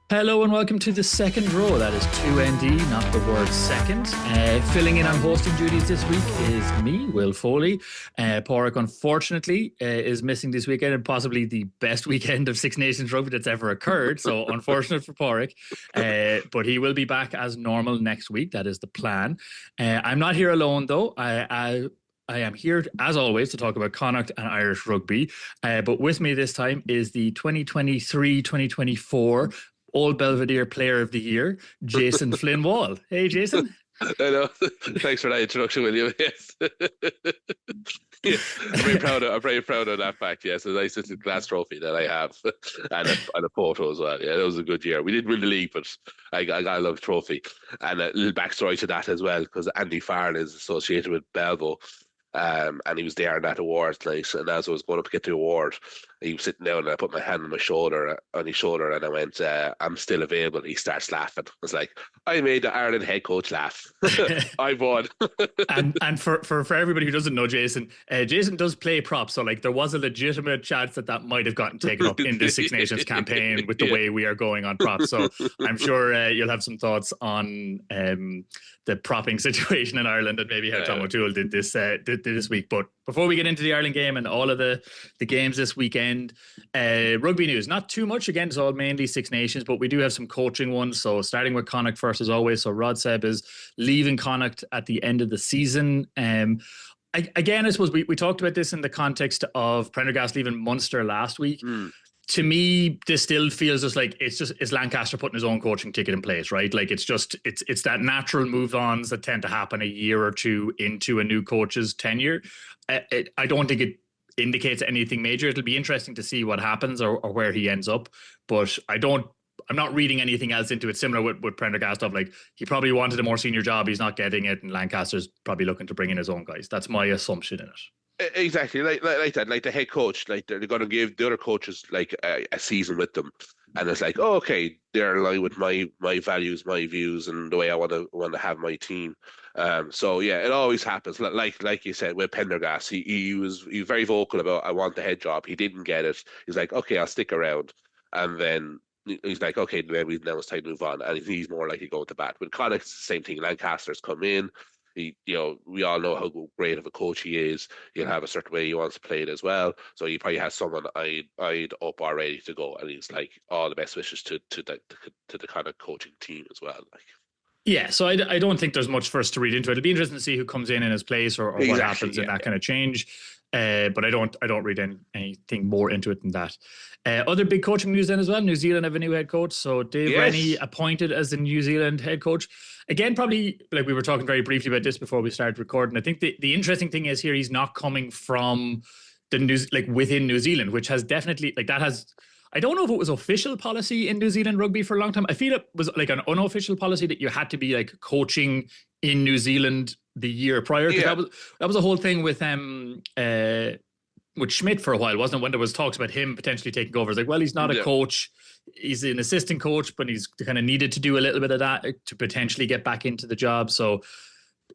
Hello and welcome to the second row. That is 2ND, not the word second. Filling in on hosting duties this week is me, Will Foley. Porrick, unfortunately, is missing this weekend and possibly the best weekend of Six Nations rugby that's ever occurred. So unfortunate for Porrick. But he will be back as normal next week. That is the plan. I'm not here alone, though. I am here, as always, to talk about Connacht and Irish rugby. But with me this time is the 2023-2024 Old Belvedere Player of the Year, Jason Flynn Wall. Hey, Jason. I know. Thanks for that introduction, William. Yes. Yeah, I'm very proud of that fact. Yes, a nice little glass trophy that I have, and a photo as well. Yeah, that was a good year. We didn't win the league, but I got a lovely trophy. And a little backstory to that as well, because Andy Farrell is associated with Belvo. And he was there on that award night. And as I was going up to get the award, he was sitting down and I put my hand on his shoulder, and I went, I'm still available. He starts laughing. I was like, I made the Ireland head coach laugh. I won. and for everybody who doesn't know Jason, Jason does play props. So like there was a legitimate chance that might have gotten taken up in the Six Nations campaign with the way we are going on props. So I'm sure you'll have some thoughts on the propping situation in Ireland and maybe how Tom O'Toole did this week. But before we get into the Ireland game and all of the games this weekend, rugby news, not too much. Again, it's all mainly Six Nations, but we do have some coaching ones. So starting with Connacht first, as always. So Rod Seb is leaving Connacht at the end of the season. Again, I suppose we talked about this in the context of Prendergast leaving Munster last week. To me, this still feels just like it's Lancaster putting his own coaching ticket in place, right? Like it's that natural move-ons that tend to happen a year or two into a new coach's tenure. I don't think it indicates anything major. It'll be interesting to see what happens or where he ends up, but I'm not reading anything else into it. Similar with Prendergast of like he probably wanted a more senior job, he's not getting it, and Lancaster's probably looking to bring in his own guys. That's my assumption in it. Exactly, like that, like the head coach, like they're going to give the other coaches like a season with them, and it's like, oh, okay, they're aligned with my values, my views, and the way I want to have my team. So yeah, it always happens. Like you said with Pendergast, he was very vocal about I want the head job. He didn't get it. He's like, okay, I'll stick around, and then he's like, okay, maybe now it's time to move on, and he's more likely to go to bat. With Connacht, it's the same thing. Lancaster's come in. We all know how great of a coach he is. He'll have a certain way he wants to play it as well. So he probably has someone eyed up already to go, and he's like all the best wishes to the kind of coaching team as well. Like, yeah, so I don't think there's much for us to read into it. It'll be interesting to see who comes in his place or exactly, what happens in that kind of change. But I don't read anything more into it than that. Other big coaching news then as well. New Zealand have a new head coach. So Dave Rennie appointed as the New Zealand head coach. Again, probably like we were talking very briefly about this before we started recording. I think the interesting thing is here he's not coming from within New Zealand, which has definitely I don't know if it was official policy in New Zealand rugby for a long time. I feel it was like an unofficial policy that you had to be like coaching in New Zealand the year prior. Yeah. That was a whole thing with Schmidt for a while, wasn't it? When there was talks about him potentially taking over. It's like, well, he's not a coach. He's an assistant coach, but he's kind of needed to do a little bit of that to potentially get back into the job. So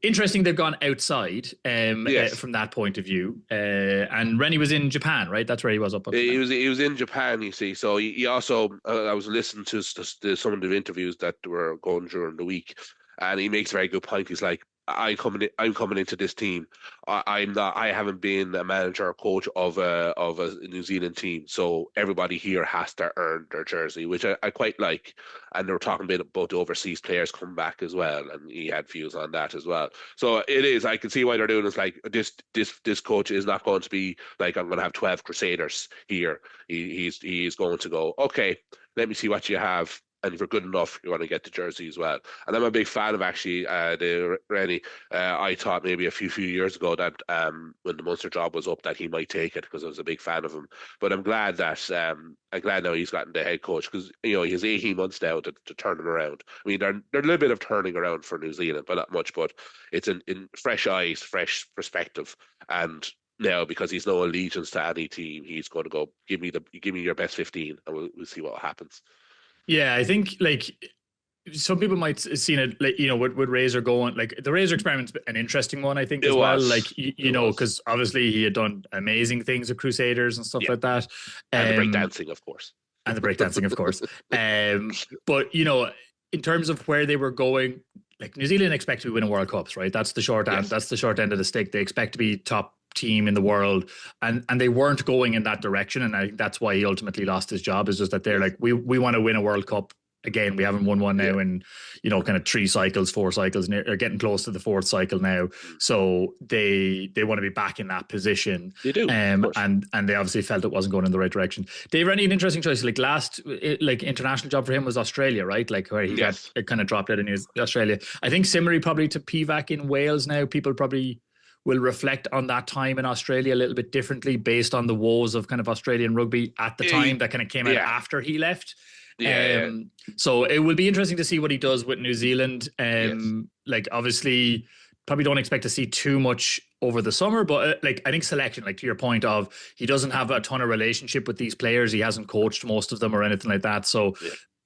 interesting they've gone outside from that point of view. And Rennie was in Japan, right? That's where he was up. He was in Japan, you see. So he also, I was listening to some of the interviews that were going during the week, and he makes a very good point. He's like, I'm coming into this team. I haven't been a manager or coach of a New Zealand team, so everybody here has to earn their jersey, which I quite like. And they were talking a bit about the overseas players coming back as well, and he had views on that as well. So it is. I can see why they're doing this. Like this coach is not going to be like, I'm going to have 12 Crusaders here. He is going to go, okay, let me see what you have. And if you're good enough, you're going to get the jersey as well. And I'm a big fan of actually the Rennie. I thought maybe a few years ago that when the Munster job was up that he might take it because I was a big fan of him. But I'm glad now he's gotten the head coach because he has 18 months now to turn him around. I mean, they're a little bit of turning around for New Zealand, but not much. But it's in fresh eyes, fresh perspective, and now because he's no allegiance to any team, he's going to go give me your best 15, and we'll see what happens. Yeah, I think like some people might have seen it, like, with Razor going, like the Razor experiment's an interesting one, I think, as well. Like, because obviously he had done amazing things with Crusaders and stuff like that. And the breakdancing, of course. And the breakdancing, of course. But, you know, in terms of where they were going, like New Zealand expect to win a World Cups, right? That's the short end. That's the short end of the stick. They expect to be top team in the world, and they weren't going in that direction. And I think that's why he ultimately lost his job. Is just that they're like, we want to win a World Cup. Again, we haven't won one now in, you know, kind of 4 cycles, and they're getting close to the 4th cycle now. So they want to be back in that position. They do, and they obviously felt it wasn't going in the right direction. Dave Rennie, an interesting choice. Like last, like international job for him was Australia, right? Like where he got it kind of dropped out in Australia. I think similarly probably to Pivac in Wales now. People probably will reflect on that time in Australia a little bit differently based on the woes of kind of Australian rugby at the time that kind of came out after he left. So it will be interesting to see what he does with New Zealand. Like obviously probably don't expect to see too much over the summer, but like I think selection, like to your point of he doesn't have a ton of relationship with these players. He hasn't coached most of them or anything like that. So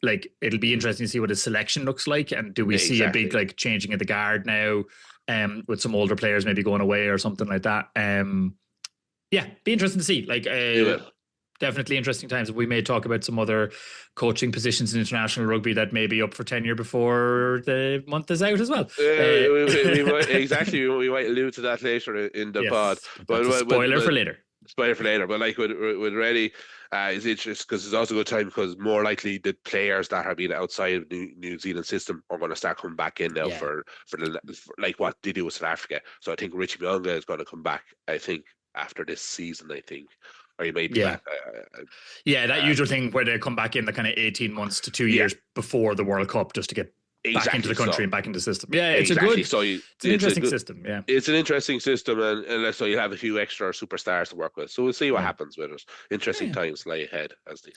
like it'll be interesting to see what his selection looks like. And do we see a big like changing of the guard now with some older players maybe going away or something like that? Be interesting to see. Like definitely interesting times. We may talk about some other coaching positions in international rugby that may be up for tenure before the month is out as well. We might, we might allude to that later in the pod. But spoiler for later. Spoiler for later. But like with Reddy, it's interesting because it's also a good time because more likely the players that have been outside of New Zealand system are going to start coming back in now for like what they do with South Africa. So I think Richie Mionga is going to come back, I think, after this season, I think. Or you may be back. That usual thing where they come back in the kind of 18 months to 2 years before the World Cup just to get back into the country and back into the system. Yeah, it's an interesting system. Yeah, it's an interesting system, and so you have a few extra superstars to work with. So we'll see what happens with it. Interesting times lie ahead, as they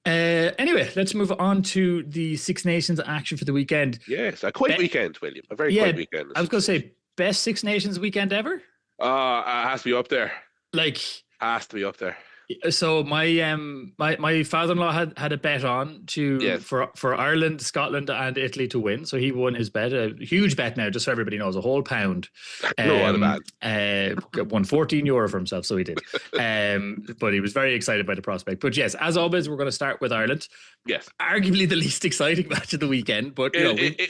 say. Anyway, let's move on to the Six Nations action for the weekend. Yes, a quick weekend, William. A very quick weekend. I was going to say best Six Nations weekend ever. It has to be up there. Like. Has to be up there. So my father-in-law had a bet on for Ireland, Scotland, and Italy to win. So he won his bet, a huge bet now, just so everybody knows, a whole £1. Won €14 for himself, so he did. But he was very excited by the prospect. But yes, as always, we're going to start with Ireland. Yes, arguably the least exciting match of the weekend, but it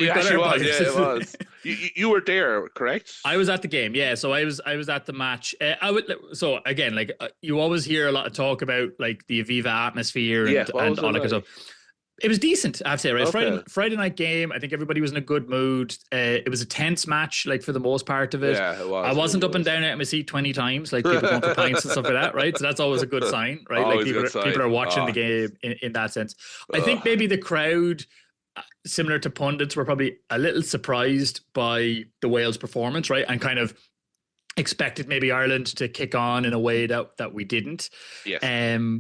actually was. Yeah, it was. You were there, correct? I was at the game. Yeah, so I was at the match. So again, like you always hear a lot of talk about like the Aviva atmosphere and all that kind of stuff. It was decent, I have to say, right? Okay. Friday night game. I think everybody was in a good mood. It was a tense match, like for the most part of it. Yeah, it was. I wasn't up and down out of my seat 20 times, like people going for pints and stuff like that, right? So that's always a good sign, right? Always like people are watching the game in that sense. I think maybe the crowd, similar to pundits, were probably a little surprised by the Wales performance, right? And kind of expected maybe Ireland to kick on in a way that we didn't. Yes. I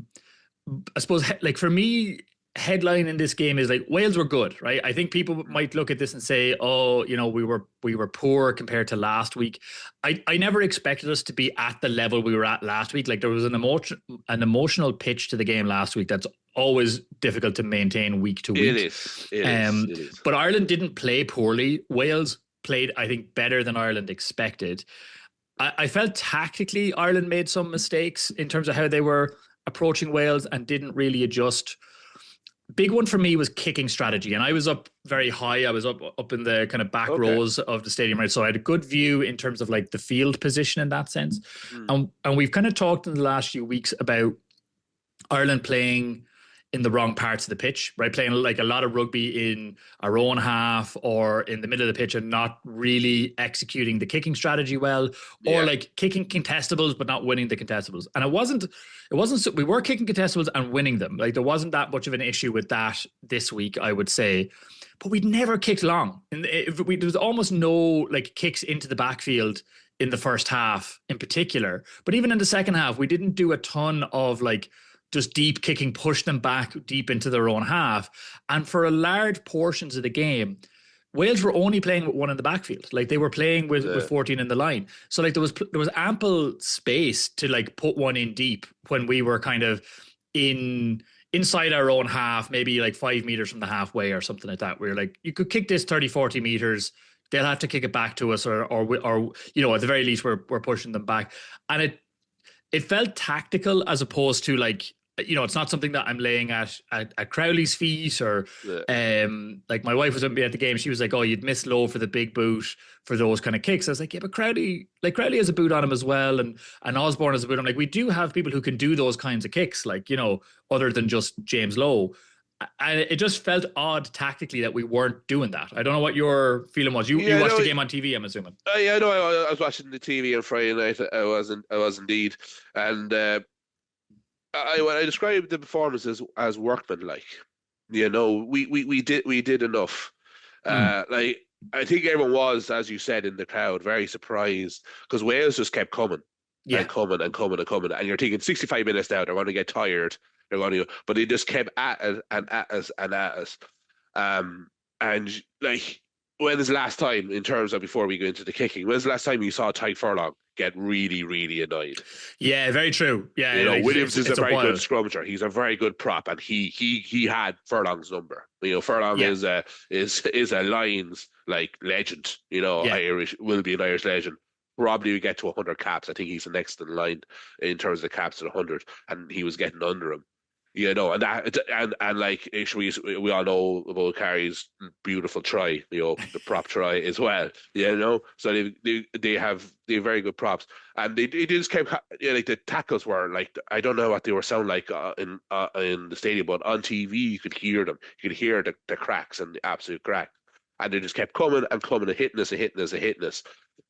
suppose, like for me, headline in this game is like Wales were good, right? I think people might look at this and say, oh, you know, we were poor compared to last week. I never expected us to be at the level we were at last week. Like there was an emotional pitch to the game last week that's always difficult to maintain week to week. It is. But Ireland didn't play poorly. Wales played, I think, better than Ireland expected. I felt tactically Ireland made some mistakes in terms of how they were approaching Wales and didn't really adjust. Big one for me was kicking strategy, and I was up very high. I was up in the kind of back rows of the stadium, right? So I had a good view in terms of like the field position in that sense. And we've kind of talked in the last few weeks about Ireland playing in the wrong parts of the pitch, right? Playing like a lot of rugby in our own half or in the middle of the pitch and not really executing the kicking strategy well, or like kicking contestables but not winning the contestables. And it wasn't we were kicking contestables and winning them. Like there wasn't that much of an issue with that this week, I would say. But we'd never kicked long. And there was almost no like kicks into the backfield in the first half in particular. But even in the second half, we didn't do a ton of like just deep kicking, push them back deep into their own half. And for a large portions of the game, Wales were only playing with one in the backfield. Like they were playing with 14 in the line. So like there was ample space to like put one in deep when we were kind of inside our own half, maybe like 5 meters from the halfway or something like that. We're like, you could kick this 30, 40 meters. They'll have to kick it back to us or you know, at the very least we're pushing them back. And it felt tactical as opposed to like it's not something that I'm laying at Crowley's feet or Yeah. like my wife was with me at the game. She was like, "Oh, you'd miss Lowe for the big boot for those kind of kicks." I was like, "Yeah, but Crowley has a boot on him as well, and Osborne has a boot on him. Like we do have people who can do those kinds of kicks, like other than just James Lowe." And it just felt odd tactically that we weren't doing that. I don't know what your feeling was. You Yeah, watched no, the game on TV, I'm assuming. yeah, no, I was watching the TV on Friday night. I was indeed, and when I described the performance as workmanlike, we did enough. Mm. Like I think everyone was, as you said, in the crowd, very surprised because Wales just kept coming and Yeah. coming and coming and coming, and you're thinking 65 minutes now they're going to get tired, but they just kept at us and at us and at us. And like, when is the last time, in terms of before we go into the kicking, when's the last time you saw Ty Furlong get really, really annoyed? Yeah, very true. Yeah, like, Williams is a it's a very good while. scrummager. He's a very good prop, and he had Furlong's number. Furlong Yeah. is a Lions like legend. Yeah. Irish will be an Irish legend. Probably we get to 100 caps. I think he's the next in line in terms of the caps at 100, and he was getting under him. And that and like we all know about Carey's beautiful try, the prop try as well. So they have very good props, and they just kept like the tackles were like, I don't know what they were sound like in the stadium, but on TV you could hear them, you could hear the cracks and the absolute crack, and they just kept coming and coming and hitting us and hitting us and hitting us,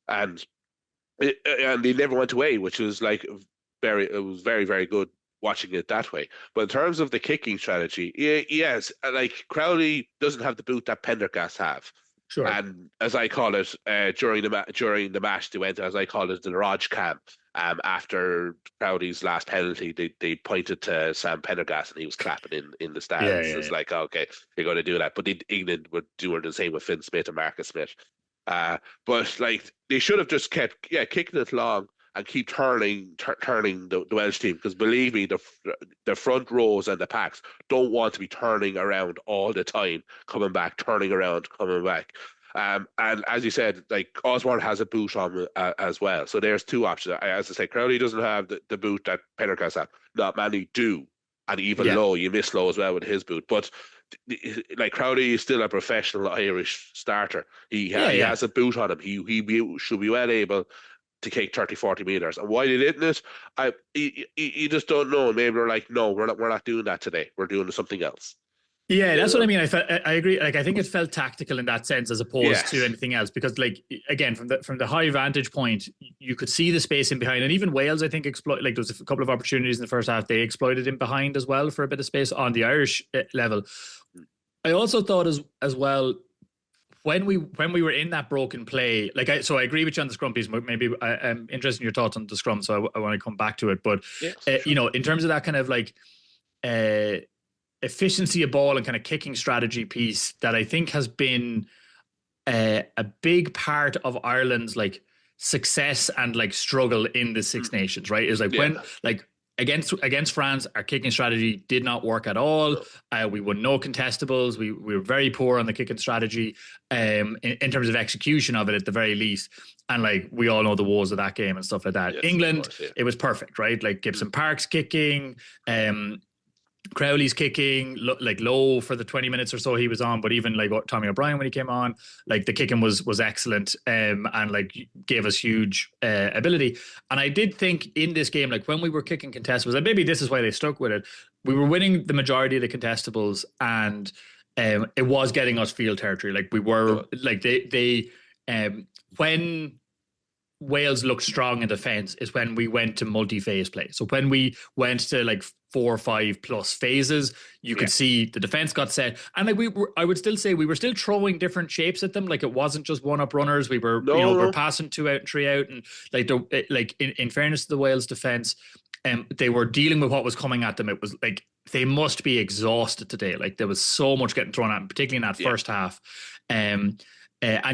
and they never went away, which was like it was very, very good watching it that way. But in terms of the kicking strategy, yes, like Crowley doesn't have the boot that Pendergast have. Sure. And as I call it, during the match, they went, as I call it, the Raj cam. After Crowley's last penalty, they pointed to Sam Pendergast and he was clapping in the stands. It's like, okay, you're going to do that. But England were doing the same with Finn Smith and Marcus Smith. But like they should have just kept kicking it long and keep turning the Welsh team, because believe me, the front rows and the packs don't want to be turning around all the time, coming back, turning around, coming back. And as you said, like Osborne has a boot on as well, so there's two options. As I say, Crowley doesn't have the boot that Pendergast have. Not many do, and even Lowe, you miss Lowe as well with his boot, but. Like Crowley is still a professional Irish starter. He has a boot on him. He should be well able to kick 30, 40 meters. And why they didn't you just don't know. Maybe they're like, no, we're not doing that today. We're doing something else. Yeah, that's what I mean. I agree. Like, I think it felt tactical in that sense as opposed to anything else, because, like, again, from the high vantage point, you could see the space in behind, and even Wales, I think, exploit. Like, there was a couple of opportunities in the first half. They exploited in behind as well for a bit of space on the Irish level. I also thought as well, when we were in that broken play, like so I agree with you on the scrum piece. Maybe I'm interested in your thoughts on the scrum, so I want to come back to it. But sure. In terms of that kind of like efficiency of ball and kind of kicking strategy piece, that I think has been a big part of Ireland's like success and like struggle in the Six Nations, right? Is like when like. Against France, our kicking strategy did not work at all. We won no contestables. We were very poor on the kicking strategy in terms of execution of it, at the very least. And like we all know the woes of that game and stuff like that. Yes, England, it was perfect, right? Like Gibson Park's kicking, Crowley's kicking, like Lowe for the 20 minutes or so he was on, but even like Tommy O'Brien when he came on, like the kicking was excellent, and like gave us huge ability. And I did think in this game, like when we were kicking contestables, and maybe this is why they stuck with it, we were winning the majority of the contestables, and it was getting us field territory. Like we were, like they when Wales looked strong in defence is when we went to multi-phase play. So when we went to like 4 or 5 plus phases, you could see the defence got set, and like I would still say we were still throwing different shapes at them. Like it wasn't just one-up runners. We were, we're passing 2 out and 3 out, and like in fairness to the Wales defence, they were dealing with what was coming at them. It was like they must be exhausted today. Like there was so much getting thrown at them, particularly in that first half. And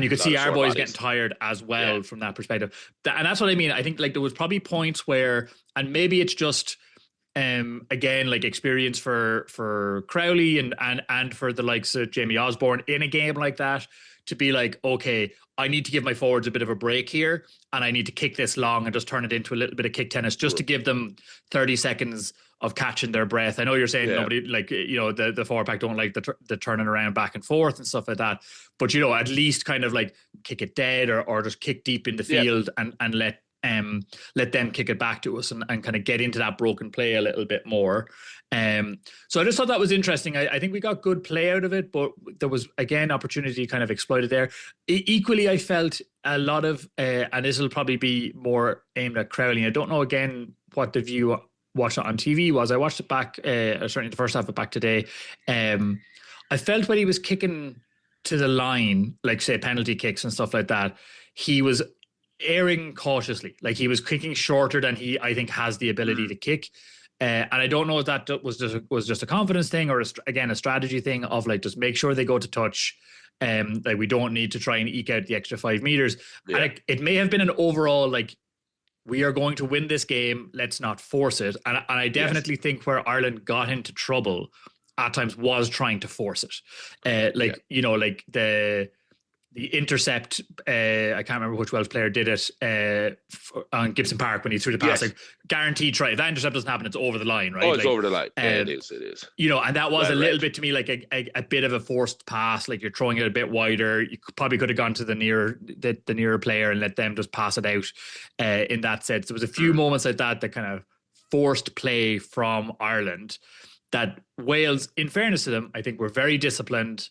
you could see our boys getting tired as well from that perspective. And that's what I mean. I think like there was probably points where, and maybe it's just, again, like experience for Crowley and for the likes of Jamie Osborne in a game like that, to be like, okay, I need to give my forwards a bit of a break here, and I need to kick this long and just turn it into a little bit of kick tennis just to give them 30 seconds of catching their breath. I know you're saying nobody, like, the forward pack don't like the turning around back and forth and stuff like that, but at least kind of like kick it dead or just kick deep in the field and let them kick it back to us and kind of get into that broken play a little bit more. So I just thought that was interesting. I think we got good play out of it, but there was, again, opportunity kind of exploited there. Equally, I felt a lot of, and this will probably be more aimed at Crowley. I don't know, again, what the view watched it on TV was. I watched it back, certainly the first half of it back today. I felt when he was kicking to the line, like say penalty kicks and stuff like that, he was erring cautiously. Like he was kicking shorter than he, I think, has the ability to kick. And I don't know if that was just a confidence thing or again a strategy thing of like just make sure they go to touch. Like we don't need to try and eke out the extra 5 meters. Yeah. And it may have been an overall like, we are going to win this game, let's not force it. And I definitely think where Ireland got into trouble at times was trying to force it. Like the intercept, I can't remember which Welsh player did it on Gibson Park when he threw the pass. Like guaranteed try. If that intercept doesn't happen, it's over the line, right? Oh, it's over the line. Yeah, it is. And that was a little bit to me like a bit of a forced pass. Like you're throwing it a bit wider. You probably could have gone to the nearer player and let them just pass it out in that sense. There was a few moments like that kind of forced play from Ireland that Wales, in fairness to them, I think were very disciplined.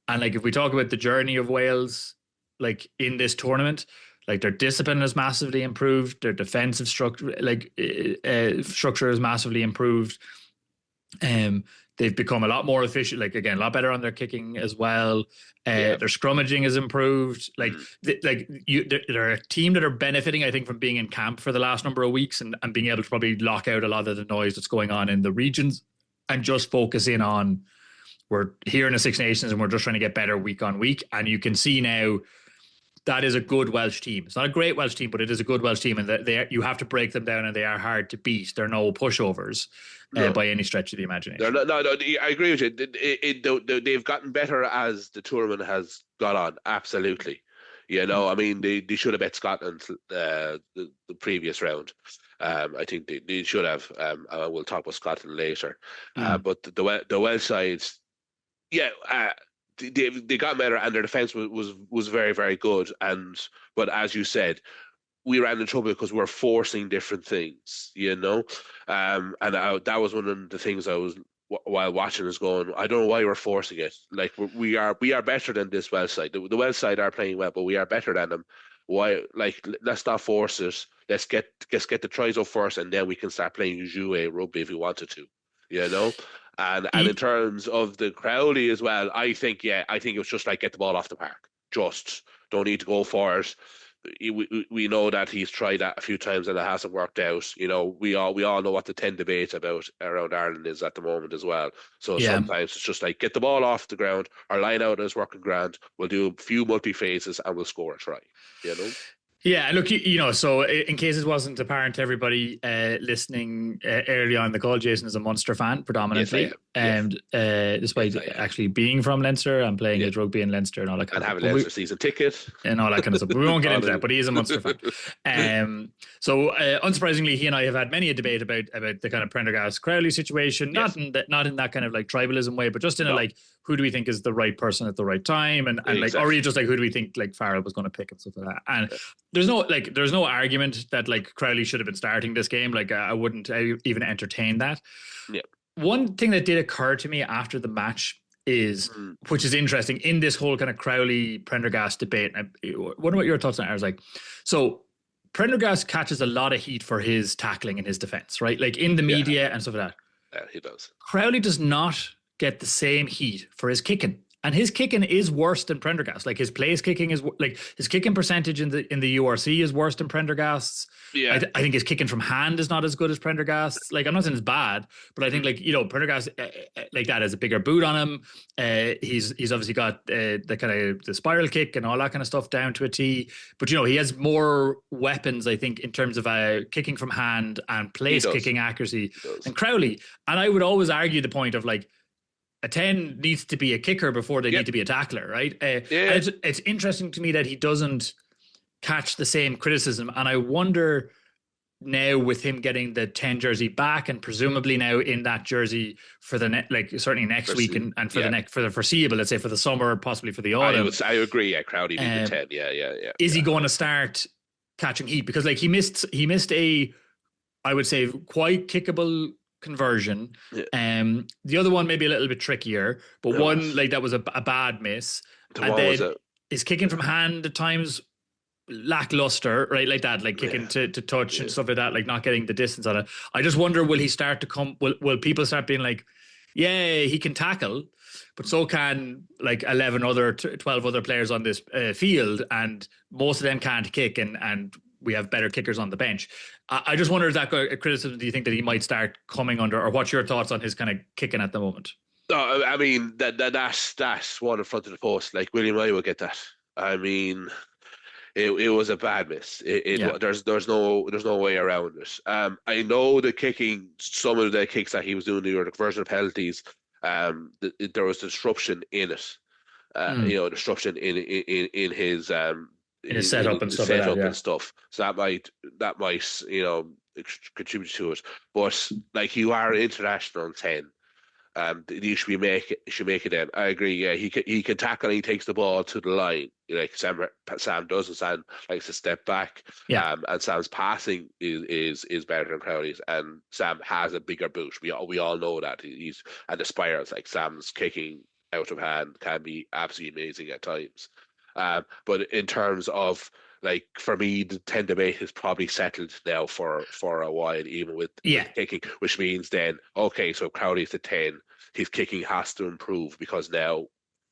And like if we talk about the journey of Wales, like in this tournament, like their discipline has massively improved, their defensive structure, structure is massively improved. They've become a lot more efficient, like again, a lot better on their kicking as well. Their scrummaging has improved. Like they're a team that are benefiting, I think, from being in camp for the last number of weeks and being able to probably lock out a lot of the noise that's going on in the regions and just focus in on, we're here in the Six Nations and we're just trying to get better week on week. And you can see now that is a good Welsh team. It's not a great Welsh team, but it is a good Welsh team. And you have to break them down and they are hard to beat. They're no pushovers by any stretch of the imagination. No, I agree with you. They've gotten better as the tournament has gone on. Absolutely. I mean, they should have bet Scotland the previous round. I think they should have. We'll talk about Scotland later. But the Welsh sides, they got better and their defense was very, very good. But as you said, we ran into trouble because we're forcing different things, and that was one of the things I was while watching is going, I don't know why we're forcing it. Like we are better than this Welsh side. The Welsh side are playing well, but we are better than them. Why? Like let's not force it. Let's get the tries up first, and then we can start playing jouet rugby if we wanted to, And in terms of the Crowley as well, I think it was just like get the ball off the park. Just don't need to go for it. We know that he's tried that a few times and it hasn't worked out. We all know what the 10 debate about around Ireland is at the moment as well. So sometimes it's just like get the ball off the ground. Our line out is working grand. We'll do a few multi phases and we'll score a try. Yeah, look, so in case it wasn't apparent to everybody listening early on the call, Jason is a Munster fan predominantly, and despite actually being from Leinster and playing his rugby in Leinster and all that kind of stuff. And having a Leinster season ticket. And all that kind of stuff. We won't get into that, but he is a Munster fan. So unsurprisingly, he and I have had many a debate about the kind of Prendergast-Crowley situation, not in that kind of like tribalism way, but just in a like, who do we think is the right person at the right time? And like, or just like, who do we think like Farrell was going to pick and stuff like that? And there's no argument that like Crowley should have been starting this game. Like I wouldn't even entertain that. Yeah. One thing that did occur to me after the match is, which is interesting in this whole kind of Crowley Prendergast debate. And I wonder what your thoughts on it are. Like, so Prendergast catches a lot of heat for his tackling and his defense, right? Like in the media and stuff like that. Yeah, he does. Crowley does not get the same heat for his kicking. And his kicking is worse than Prendergast. Like his place kicking is like his kicking percentage in the URC is worse than Prendergast's. Yeah, I think his kicking from hand is not as good as Prendergast's. Like I'm not saying it's bad, but I think like Prendergast like that has a bigger boot on him. He's obviously got the kind of the spiral kick and all that kind of stuff down to a T. But he has more weapons, I think, in terms of kicking from hand and place kicking accuracy than Crowley. And I would always argue the point of like, a 10 needs to be a kicker before they Yep. need to be a tackler, right? Yeah. And it's interesting to me that he doesn't catch the same criticism. And I wonder now with him getting the 10 jersey back and presumably now in that jersey for the certainly next week and for the foreseeable, let's say for the summer, possibly for the autumn. I agree. Yeah, Crowley being the 10. Yeah. Is he going to start catching heat? Because like he missed a, I would say, quite kickable conversion. Yeah. The other one maybe a little bit trickier, but one like that was a bad miss. And then his kicking from hand at times lackluster, right? Like that, like kicking to touch and stuff like that, like not getting the distance on it. I just wonder, will he start to come? Will people start being like, yeah, he can tackle, but so can like 12 other players on this field, and most of them can't kick, and we have better kickers on the bench. I just wonder, is that a criticism do you think that he might start coming under, or what's your thoughts on his kind of kicking at the moment? No, I mean that's one in front of the post. Like William I will get that. I mean, it was a bad miss. There's no way around it. I know the kicking, some of the kicks that he was doing, the conversion of penalties. There was disruption in it. Disruption in his in his setup and stuff like that, and stuff. So that might contribute to it. But like, you are an international 10. You should make it then. I agree. Yeah, he can tackle and he takes the ball to the line. Like Sam does, and Sam likes to step back. Yeah. And Sam's passing is better than Crowley's, and Sam has a bigger boot. We all know that. He's and the spirals, like Sam's kicking out of hand can be absolutely amazing at times. But in terms of, like, for me, the 10 debate is probably settled now for a while, even with kicking, which means then, okay, so Crowley's the 10, his kicking has to improve, because now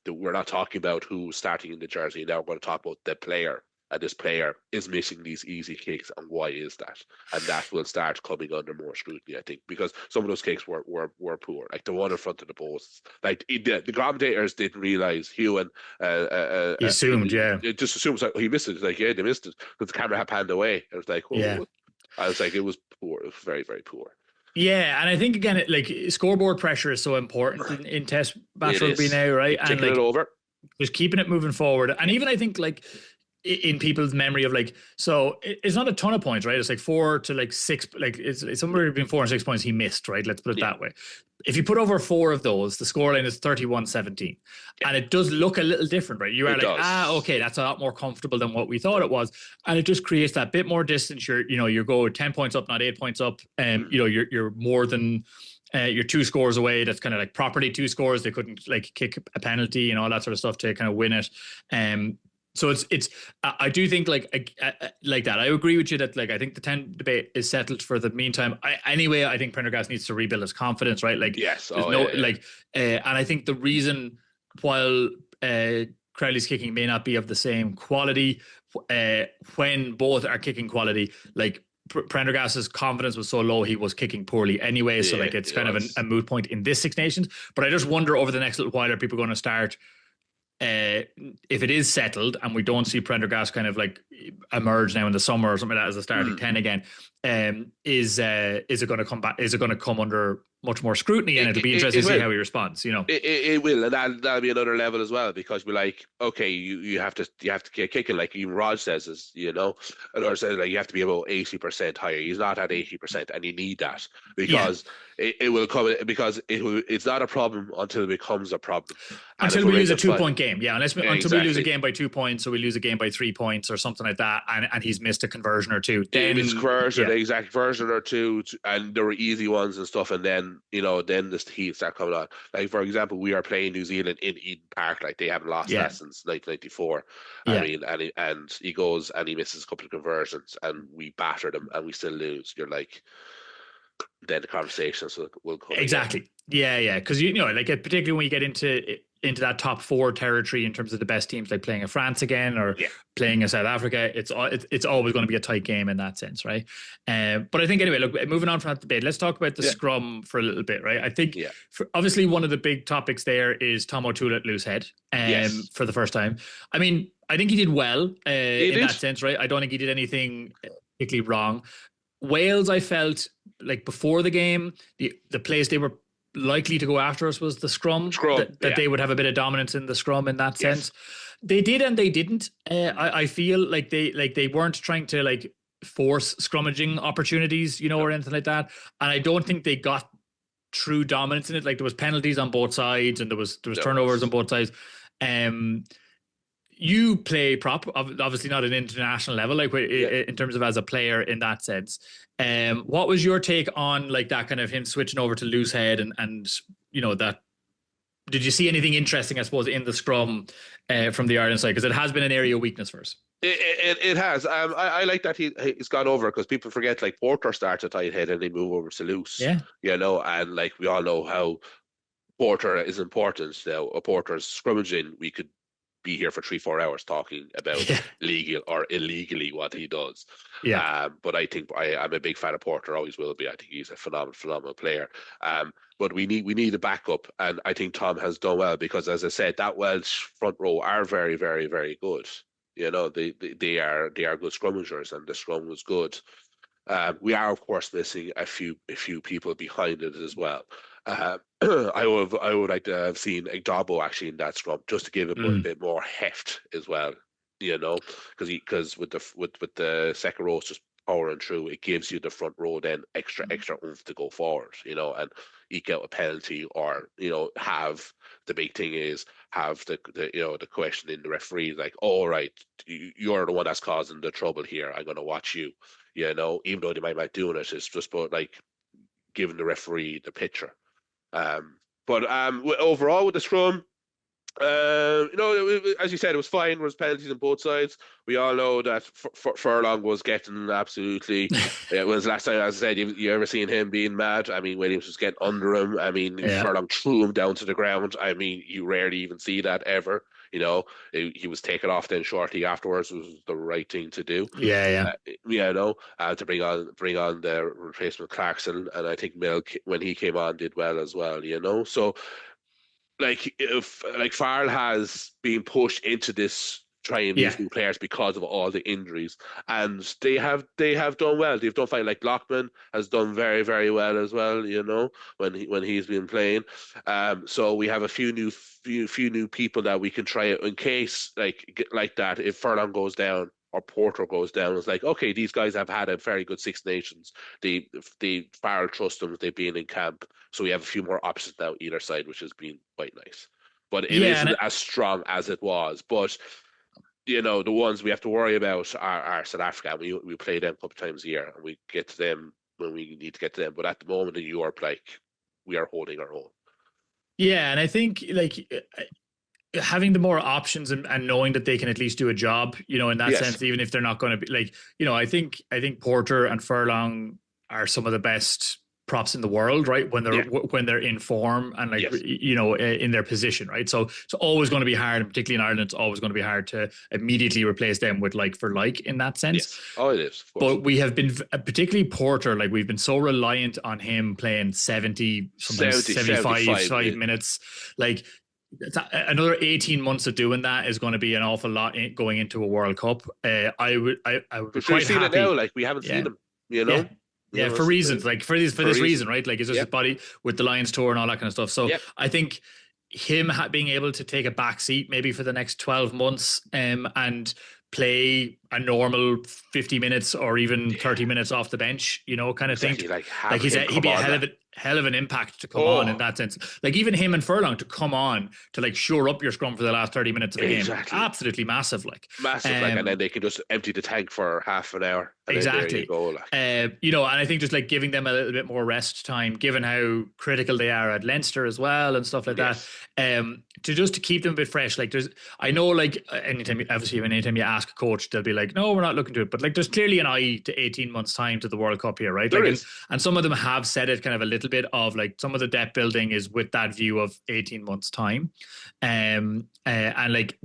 we're not talking about who's starting in the jersey. Now we're going to talk about the player, and this player is missing these easy kicks, and why is that? And that will start coming under more scrutiny, I think, because some of those kicks were poor, like the one in front of the posts. Like the commentators didn't realize Hugh and he assumed, it just assumes like he missed it. It's like, yeah, they missed it because the camera had panned away. It was like, I was like, it was poor. It was very, very poor. Yeah, and I think again, like, scoreboard pressure is so important in Test match rugby now, right? And like, it over, just keeping it moving forward, and even I think like, in people's memory of, like, so it's not a ton of points, right? It's like 4 to like 6, like it's somewhere between 4 and 6 points he missed, right? Let's put it that way. If you put over 4 of those, the scoreline is 31-17. And it does look a little different, right? You are okay, that's a lot more comfortable than what we thought it was. And it just creates that bit more distance. You go 10 points up, not 8 points up. You're more than you're 2 scores away. That's kind of like properly 2 scores. They couldn't like kick a penalty and all that sort of stuff to kind of win it. So it's I do think like that. I agree with you that, like, I think the 10 debate is settled for the meantime. I think Prendergast needs to rebuild his confidence, right? Like, yes, and I think the reason, while Crowley's kicking may not be of the same quality, when both are kicking quality, like Prendergast's confidence was so low, he was kicking poorly anyway. So like, it's kind of a moot point in this Six Nations. But I just wonder, over the next little while, are people going to start? If it is settled and we don't see Prendergast kind of like emerge now in the summer or something like that as a starting 10 again, is it going to come back? Is it going to come under much more scrutiny? And it'll be interesting to see how he responds. It will, and that'll be another level as well, because we're like, okay, you have to get kicking, like even Raj says, or says, like, you have to be about 80% higher. He's not at 80%, and you need that, because it will come, because it's not a problem until it becomes a problem. Until we lose a 2-point game, until we lose a game by 2 points, or we lose a game by 3 points or something like that, and he's missed a conversion or two. Then it's conversion, the exact conversion or two, and there were easy ones and stuff, and then this heat start coming on. Like, for example, we are playing New Zealand in Eden Park, like they haven't lost that since 1994. I mean, and he goes and he misses a couple of conversions, and we batter them, and we still lose. You're like, then the conversations will come. Exactly. Again. Because like, particularly when you get into that top 4 territory in terms of the best teams, like playing a France again or playing a South Africa, it's always going to be a tight game in that sense, right? But I think, anyway, look, moving on from that debate, let's talk about the scrum for a little bit, right? I think obviously one of the big topics there is Tom O'Toole at loose head for the first time. I mean, I think he did well that sense, right? I don't think he did anything particularly wrong. Wales, I felt like before the game, the place they were likely to go after us was the scrum. Scrum, That they would have a bit of dominance in the scrum in that sense. They did and they didn't. I feel like they weren't trying to like force scrummaging opportunities, or anything like that. And I don't think they got true dominance in it. Like there was penalties on both sides and there was turnovers on both sides. You play prop, obviously not at an international level, like in terms of as a player in that sense. What was your take on like that kind of him switching over to loose head and that? Did you see anything interesting, I suppose, in the scrum from the Ireland side? Because it has been an area of weakness for us. It has. I like that he's gone over because people forget like Porter starts at tight head and they move over to loose. Yeah. And like we all know how Porter is important now. Porter's scrummaging, we could be here for 3-4 hours talking about legal or illegally what he does. But I think I'm a big fan of Porter, always will be. I think he's a phenomenal player. But we need a backup, and I think Tom has done well because, as I said, that Welsh front row are very, very, very good. They are good scrummagers, and the scrum was good. We are, of course, missing a few people behind it as well. I would like to have seen Igdabo actually in that scrum just to give it a bit more heft as well. Because with the second row just powering through, it gives you the front row then extra oomph to go forward. And eke out a penalty or have the big thing is have the question in the referee like, all right, you're the one that's causing the trouble here. I'm going to watch you. Even though they might not doing it, it's just about like giving the referee the picture. But overall with the scrum, as you said, it was fine. There was penalties on both sides. We all know that Furlong was getting absolutely. It was last time, as I said, you ever seen him being mad? I mean, Williams was getting under him. I mean, Furlong threw him down to the ground. I mean, you rarely even see that ever. He was taken off then shortly afterwards. It was the right thing to do. To bring on the replacement Clarkson, and I think Milk when he came on did well as well. So. If Farrell has been pushed into this trying these new players because of all the injuries, and they have done well. They've done fine. Like Lockman has done very, very well as well. When he's been playing. So we have a few new people that we can try out in case like that. If Furlong goes down or Porter goes down, it's like, okay, these guys have had a very good Six Nations. They Farrell trust them. They've been in camp. So we have a few more options now either side, which has been quite nice. But it isn't as strong as it was. But, the ones we have to worry about are South Africa. We play them a couple of times a year, and we get to them when we need to get to them. But at the moment in Europe, we are holding our own. Yeah, and I think, having the more options and knowing that they can at least do a job, in that sense, even if they're not going to be I think Porter and Furlong are some of the best props in the world, right? When they're in form and in their position, right? So it's always going to be hard, and particularly in Ireland, it's always going to be hard to immediately replace them with like for like in that sense. Yes. Oh, it is. But we have been, particularly Porter, we've been so reliant on him playing 70, sometimes 75 minutes. Another 18 months of doing that is going to be an awful lot going into a World Cup. I would be quite happy. It now, we haven't seen him, Yeah, for reasons for this reason, right? It's just his body with the Lions tour and all that kind of stuff. So I think him being able to take a back seat maybe for the next 12 months and play a normal 50 minutes or even 30 minutes off the bench, kind of thing. He'd be a hell of an impact to come on in that sense. Even him and Furlong to come on to shore up your scrum for the last 30 minutes of the game. Absolutely massive. And then they can just empty the tank for half an hour. Exactly. Go, and I think just giving them a little bit more rest time, given how critical they are at Leinster as well and stuff like that, to keep them a bit fresh. Anytime you ask a coach, they'll be like, no, we're not looking to it. But there's clearly an eye to 18 months time to the World Cup here, right? There is. And some of them have said it kind of a little bit of some of the depth building is with that view of 18 months time. And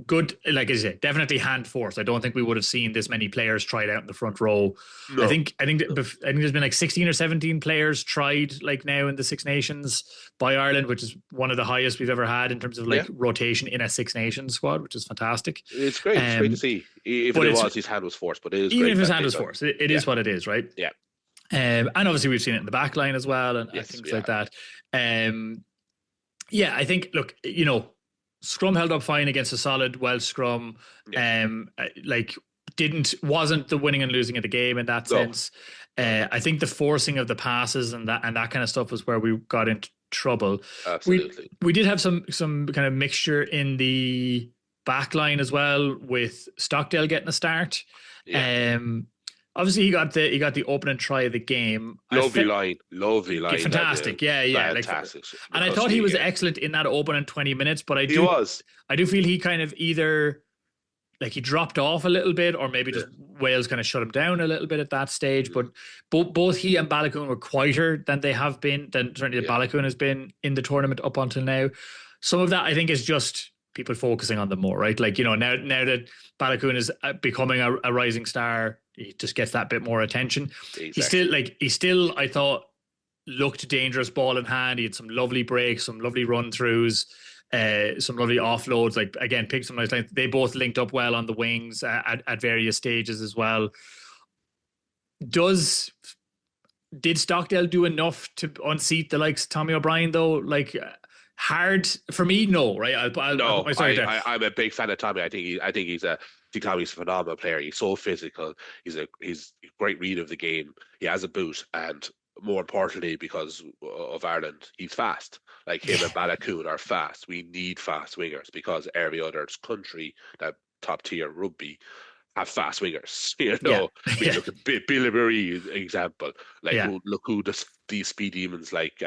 good, like I said, definitely hand force. I don't think we would have seen this many players tried out in the front row. No. I think there's been 16 or 17 players tried now in the Six Nations by Ireland, which is one of the highest we've ever had in terms of rotation in a Six Nations squad, which is fantastic. It's great. It's great to see. Even if his hand was forced, but it is even great if his hand was forced, it is what it is, right? Yeah. And obviously we've seen it in the back line as well, and Yes, things we like are. that. Um, yeah, I think, look, scrum held up fine against a solid Welsh scrum. Yeah. Like wasn't the winning and losing of the game in that No, sense. no, I think the forcing of the passes and that kind of stuff was where we got into trouble. We absolutely. we did have some kind of mixture in the back line as well, with Stockdale getting a start. Yeah. Um, Obviously he got the opening try of the game. Lovely line that Fantastic, yeah. Like, fantastic. and I thought he McCluskey was again. excellent in that opening 20 minutes, but He was. I do feel he kind of either, like, he dropped off a little bit, or maybe Yeah. just Wales kind of shut him down a little bit at that stage. But Mm, both he and Balakoon were quieter than they have been, than certainly yeah. Balakoon has been in the tournament up until now. Some of that, I think, is just people focusing on them more, right? Like, now that Balakoon is becoming a rising star, he just gets that bit more attention. Exactly. He still, I thought, looked dangerous ball in hand. He had some lovely breaks, some lovely run throughs, some lovely offloads. Like, again, picked some nice lines. They both linked up well on the wings at various stages as well. Did Stockdale do enough to unseat the likes of Tommy O'Brien though? Like, hard for me, no. Right? I'll No, put my story there. I'm a big fan of Tommy. I think Tommy's a phenomenal player. He's so physical. He's a great read of the game. He has a boot, and more importantly, because of Ireland, he's fast. Like him and Balakoon are fast. We need fast wingers because every other country that top tier rugby have fast wingers. Yeah, I mean, yeah, look at Billy Murray example. Like, yeah. look who these speed demons like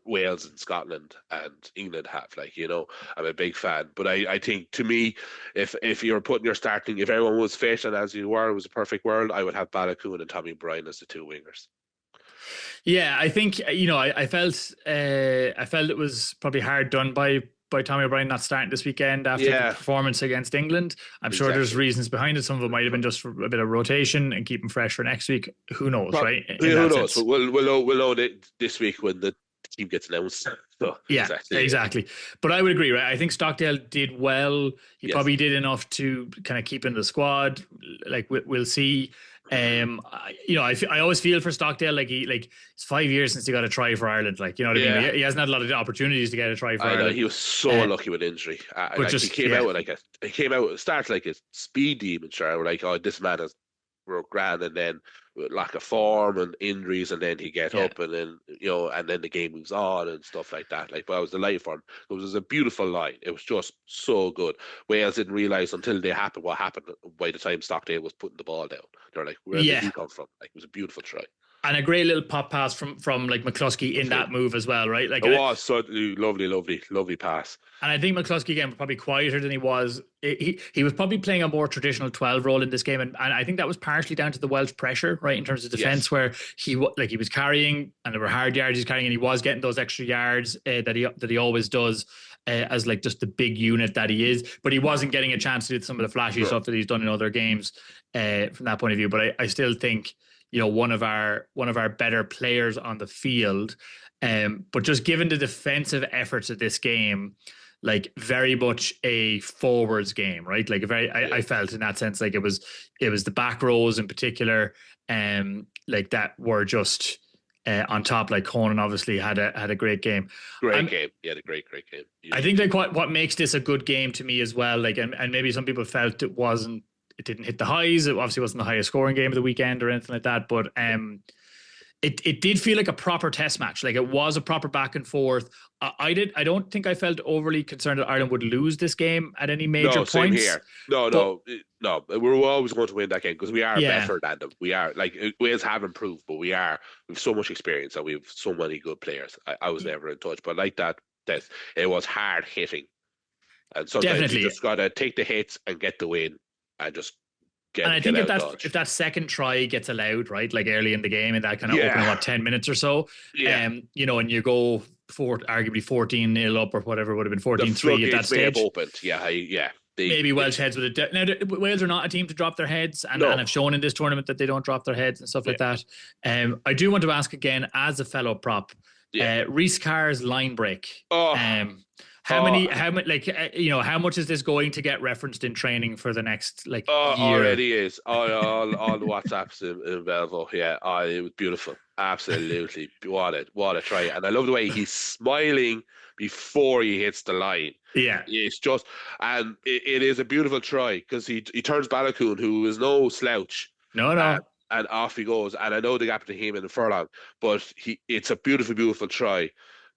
Wales and Scotland and England have. Like, I'm a big fan. But I think, to me, if you're putting your starting, if everyone was fit and as you were, it was a perfect world, I would have Balakoon and Tommy Bryan as the two wingers. Yeah, I think, I felt it was probably hard done by Tommy O'Brien not starting this weekend after the Yeah, performance against England. I'm sure there's exactly. reasons behind it. Some of it might have been just for a bit of rotation and keep him fresh for next week. Who knows, right? In Who that knows? sense. But we'll know this week when the team gets announced. So Yeah, exactly. exactly. But I would agree, right? I think Stockdale did well. He Yes. probably did enough to kind of keep in the squad. Like, we'll see. I always feel for Stockdale. It's 5 years since he got a try for Ireland. Like, you know what I Yeah. mean? He hasn't had a lot of opportunities to get a try for I know Ireland. he was so Uh, lucky with injury. but Like just, he came yeah, out with started like a speed demon. Sure, we're like, oh, this man is real grand, and then with lack of form and injuries, and then he get yeah. up, and then and then the game moves on and stuff like that. Like, but I was delighted for him. It was a beautiful line. It was just so good. Wales didn't realize until they happened what happened by the time Stockdale was putting the ball down. They're like, where did Yeah. he come from? Like, it was a beautiful try. And a great little pop pass from like McCluskey in that move as well, right? Like, It was so lovely, lovely, lovely pass. and I think McCluskey, again, was probably quieter than he was. He was probably playing a more traditional 12 role in this game, and I think that was partially down to the Welsh pressure, right, in terms of defense, Yes. where he was carrying, and there were hard yards he's carrying, and he was getting those extra yards that he always does. As like just the big unit that he is, but he wasn't getting a chance to do some of the flashy No. stuff that he's done in other games from that point of view. But I still think, one of our better players on the field. But just given the defensive efforts of this game, like, very much a forwards game, right? Like, I felt in that sense, like it was the back rows in particular, like, that were just on top. Like, Conan obviously had a great game. Great game. He had a great game. I think like what makes this a good game to me as well, like, and maybe some people felt it didn't hit the highs. It obviously wasn't the highest scoring game of the weekend or anything like that, but it did feel like a proper test match. Like, it was a proper back and forth. I don't think I felt overly concerned that Ireland would lose this game at any major No, same points. here. No. We're always going to win that game because we are Yeah. better than them. We are, like, Wales have improved, but we've so much experience and we've so many good players. I was never in touch, but like that it was hard hitting, and sometimes Definitely. you just gotta take the hits and get the win, and just get. And I think out if that second try gets allowed, right, like early in the game, in that kind of opening 10 minutes or so, and you go arguably 14-0 up or whatever, would have been 14-3 at that stage. May have opened. Yeah. Maybe Welsh heads would have. Now, Wales are not a team to drop their heads, and have shown in this tournament that they don't drop their heads and stuff like that. I do want to ask again, as a fellow prop, Reece Carr's line break. how much, like, how much is this going to get referenced in training for the next like year? Already is. All the WhatsApps in Belvo. Yeah, it was beautiful. Absolutely. What a try. And I love the way he's smiling before he hits the line. Yeah. It's just, and it is a beautiful try because he turns Balakoon, who is no slouch. No. And off he goes. And I know the gap between him and the furlong, but it's a beautiful, beautiful try.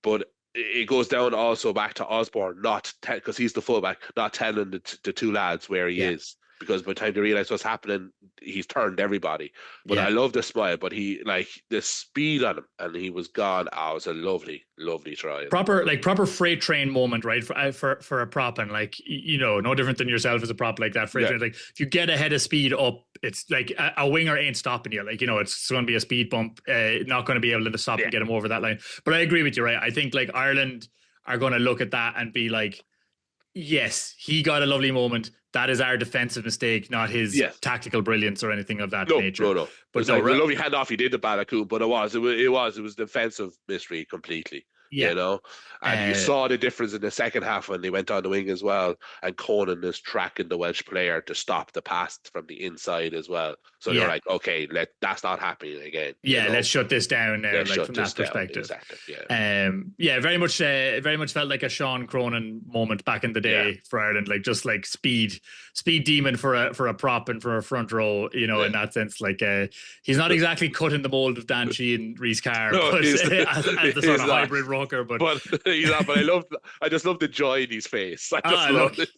But it goes down also back to Osborne, not because he's the fullback, not telling the two lads where he is. Because by the time they realize what's happening, he's turned everybody. But I love the smile. But he, like, the speed on him, and he was gone. Oh, it was a lovely, lovely try. Proper freight train moment, right? For a prop, and like, no different than yourself as a prop like that. Freight train, like, if you get ahead of speed up, it's like a winger ain't stopping you. Like, it's going to be a speed bump. Not going to be able to stop and get him over that line. But I agree with you, right? I think like Ireland are going to look at that and be like, yes, he got a lovely moment. That is our defensive mistake, not his tactical brilliance or anything of that nature. No. But it's like the lovely handoff he did to Balakoon, but it was defensive mystery completely. And you saw the difference in the second half when they went on the wing as well, and Conan is tracking the Welsh player to stop the pass from the inside as well. So you're like, okay, that's not happening again. Let's shut this down now, like, from that perspective. Exactly. Very much felt like a Sean Cronin moment back in the day for Ireland, like just like speed demon for a prop and for a front row, in that sense. Like, he's not exactly cutting the mold of Dan Sheehan and Rhys Carr, but as the sort of hybrid rocker. But he's not. But I just love the joy in his face. I just love it.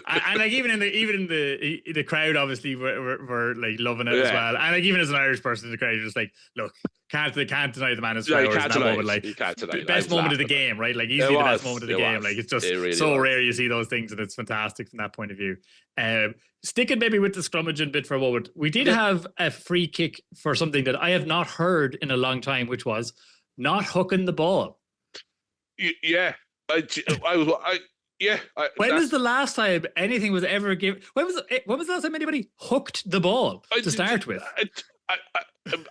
And like even in the crowd, obviously were like loving it as well. And like even as an Irish person in the crowd, you're just like, look, can't deny the man his flowers in that moment. Like, best moment of the game, right? Like, easily the best moment of the game. Like, it's just so rare you see those things, and it's fantastic from that point of view. Sticking maybe with the scrummaging bit for a moment, we did have a free kick for something that I have not heard in a long time, which was not hooking the ball. Yeah, when was the last time anything was ever given? When was the last time anybody hooked the ball to start with?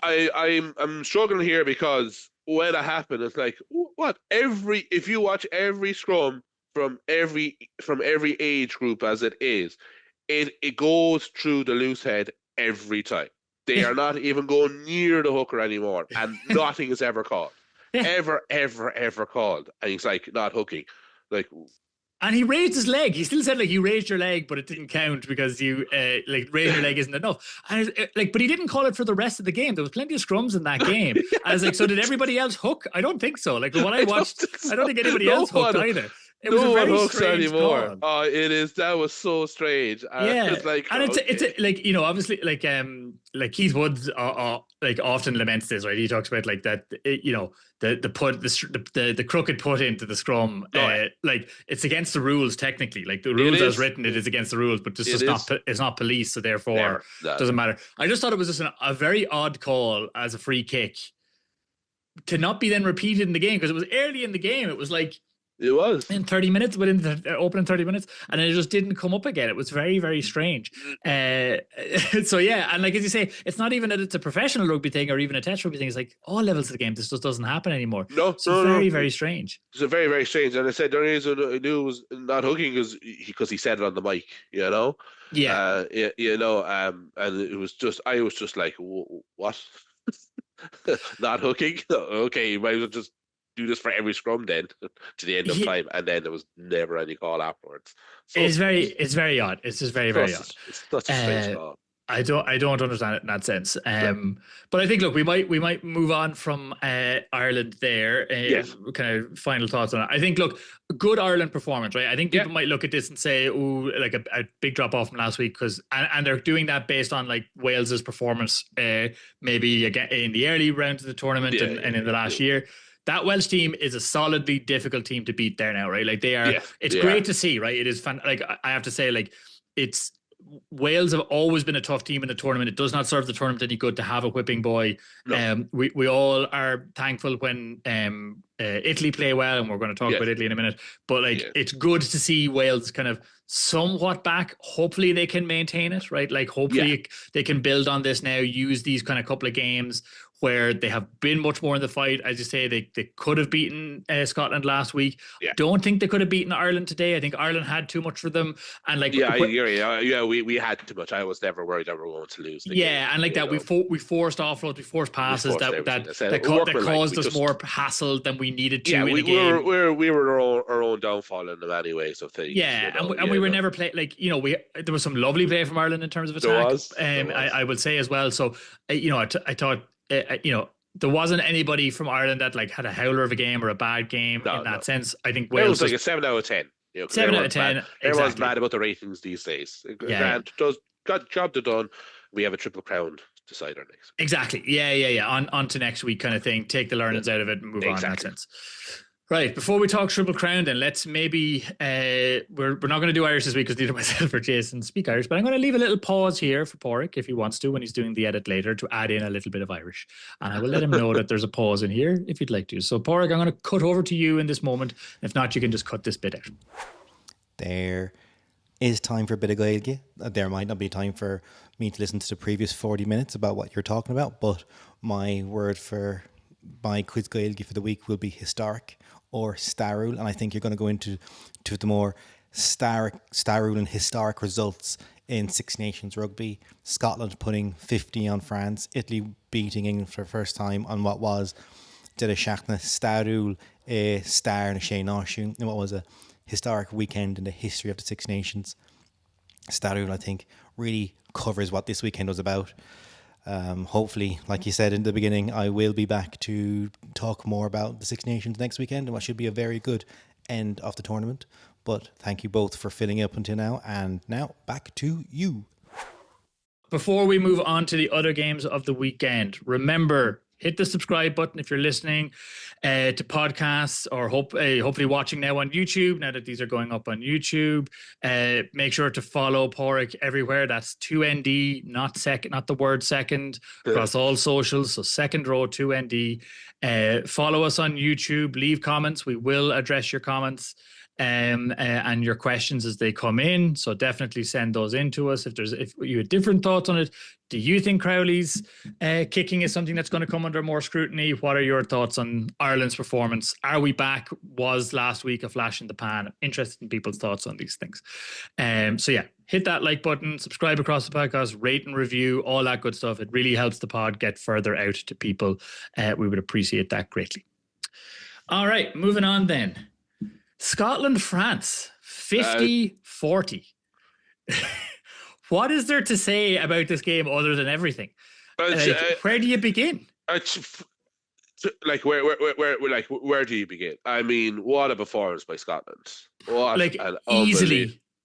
I'm struggling here because when it happened, it's like, what? If you watch every scrum from every age group as it is, it goes through the loose head every time. They are not even going near the hooker anymore, and nothing is ever called. Ever called. And he's like, not hooking. Like, and he raised his leg. He still said, like, you raised your leg, but it didn't count because you like raising your leg isn't enough. And but he didn't call it for the rest of the game. There was plenty of scrums in that game. I was like, so did everybody else hook? I don't think so. Like, what I watched, I don't think anybody else hooked either. It was a very strange anymore. Oh, it is. That was so strange. It's like, and it's like, obviously, like Keith Woods like often laments this, right? He talks about like that, the crooked put into the scrum, like, it's against the rules technically. Like, the rules as written, it is against the rules, but this is not. It's not police, so therefore it doesn't matter. I just thought it was just a very odd call as a free kick to not be then repeated in the game, because it was early in the game. It was like. It was in 30 minutes, within the opening 30 minutes, and it just didn't come up again. It was very, very strange. So yeah, and like, as you say, it's not even that it's a professional rugby thing or even a test rugby thing. It's like all levels of the game, this just doesn't happen anymore. Very strange. It's very, very strange. And I said the only reason I knew it was not hooking because he said it on the mic, and it was just, I was just like, what? Not hooking? Okay, you might as well just do this for every scrum then to the end of time, and then there was never any call afterwards. So it's very odd. It's just very odd. It's such a strange call. I don't understand it in that sense. But I think, look, we might move on from Ireland there. Kind of final thoughts on it. I think, look, good Ireland performance, right? I think people might look at this and say, oh, like a big drop off from last week, because and they're doing that based on like Wales's performance, maybe again in the early rounds of the tournament and in the last year. That Welsh team is a solidly difficult team to beat there now, right? Like, they are. It's great to see, right? It is like, I have to say, like, it's. Wales have always been a tough team in the tournament. It does not serve the tournament any good to have a whipping boy. No. We all are thankful when Italy play well, and we're going to talk about Italy in a minute. But it's good to see Wales kind of somewhat back. Hopefully they can maintain it, right? Like, hopefully they can build on this now, use these kind of couple of games where they have been much more in the fight. As you say, they could have beaten Scotland last week. Yeah. Don't think they could have beaten Ireland today. I think Ireland had too much for them. And like, yeah, we had too much. I was never worried that we were going to lose the game. And like that, we forced offloads, we forced passes that caused us more hassle than we needed to. We were our own downfall in them anyway. So things. We were never playing like there was some lovely play from Ireland in terms of attack. There was. I would say as well. So I thought there wasn't anybody from Ireland that like had a howler of a game or a bad game in that sense. I think Wales was like a 7 out of 10. 7 out of 10. Everyone's mad about the ratings these days. Grant got job done. We have a triple crown to decide our next. Exactly. Yeah. On to next week kind of thing. Take the learnings out of it and move on in that sense. Right. Before we talk Triple Crown, then let's maybe we're not going to do Irish this week because neither myself or Jason speak Irish, but I'm going to leave a little pause here for Porrick if he wants to when he's doing the edit later to add in a little bit of Irish, and I will let him know that there's a pause in here if you'd like to. So Porrick, I'm going to cut over to you in this moment. If not, you can just cut this bit out. There is time for a bit of Gaeilge. There might not be time for me to listen to the previous 40 minutes about what you're talking about, but my word for my quiz Gaeilge for the week will be historic or starul, and I think you're going to go into the more starul and historic results in Six Nations rugby. Scotland putting 50 on France, Italy beating England for the first time on what was Did a Shachna starul a star and a Shane Oshu, and what was a historic weekend in the history of the Six Nations. Starul, I think, really covers what this weekend was about. Hopefully, like you said in the beginning, I will be back to talk more about the Six Nations next weekend and what should be a very good end of the tournament. But thank you both for filling up until now. And now back to you. Before we move on to the other games of the weekend, remember, hit the subscribe button if you're listening to podcasts or hopefully watching now on YouTube, now that these are going up on YouTube. Make sure to follow Porrick everywhere. That's 2ND, not the word second, across all socials. So second row, 2ND. Follow us on YouTube. Leave comments. We will address your comments and your questions as they come in. So definitely send those in to us. If you have different thoughts on it, do you think Crowley's kicking is something that's going to come under more scrutiny? What are your thoughts on Ireland's performance? Are we back? Was last week a flash in the pan? I'm interested in people's thoughts on these things. So yeah, hit that like button, subscribe across the podcast, rate and review, all that good stuff. It really helps the pod get further out to people. We would appreciate that greatly. All right, moving on then. Scotland, France, 50-40. What is there to say about this game other than everything? Where do you begin? Where do you begin? I mean, what a performance by Scotland!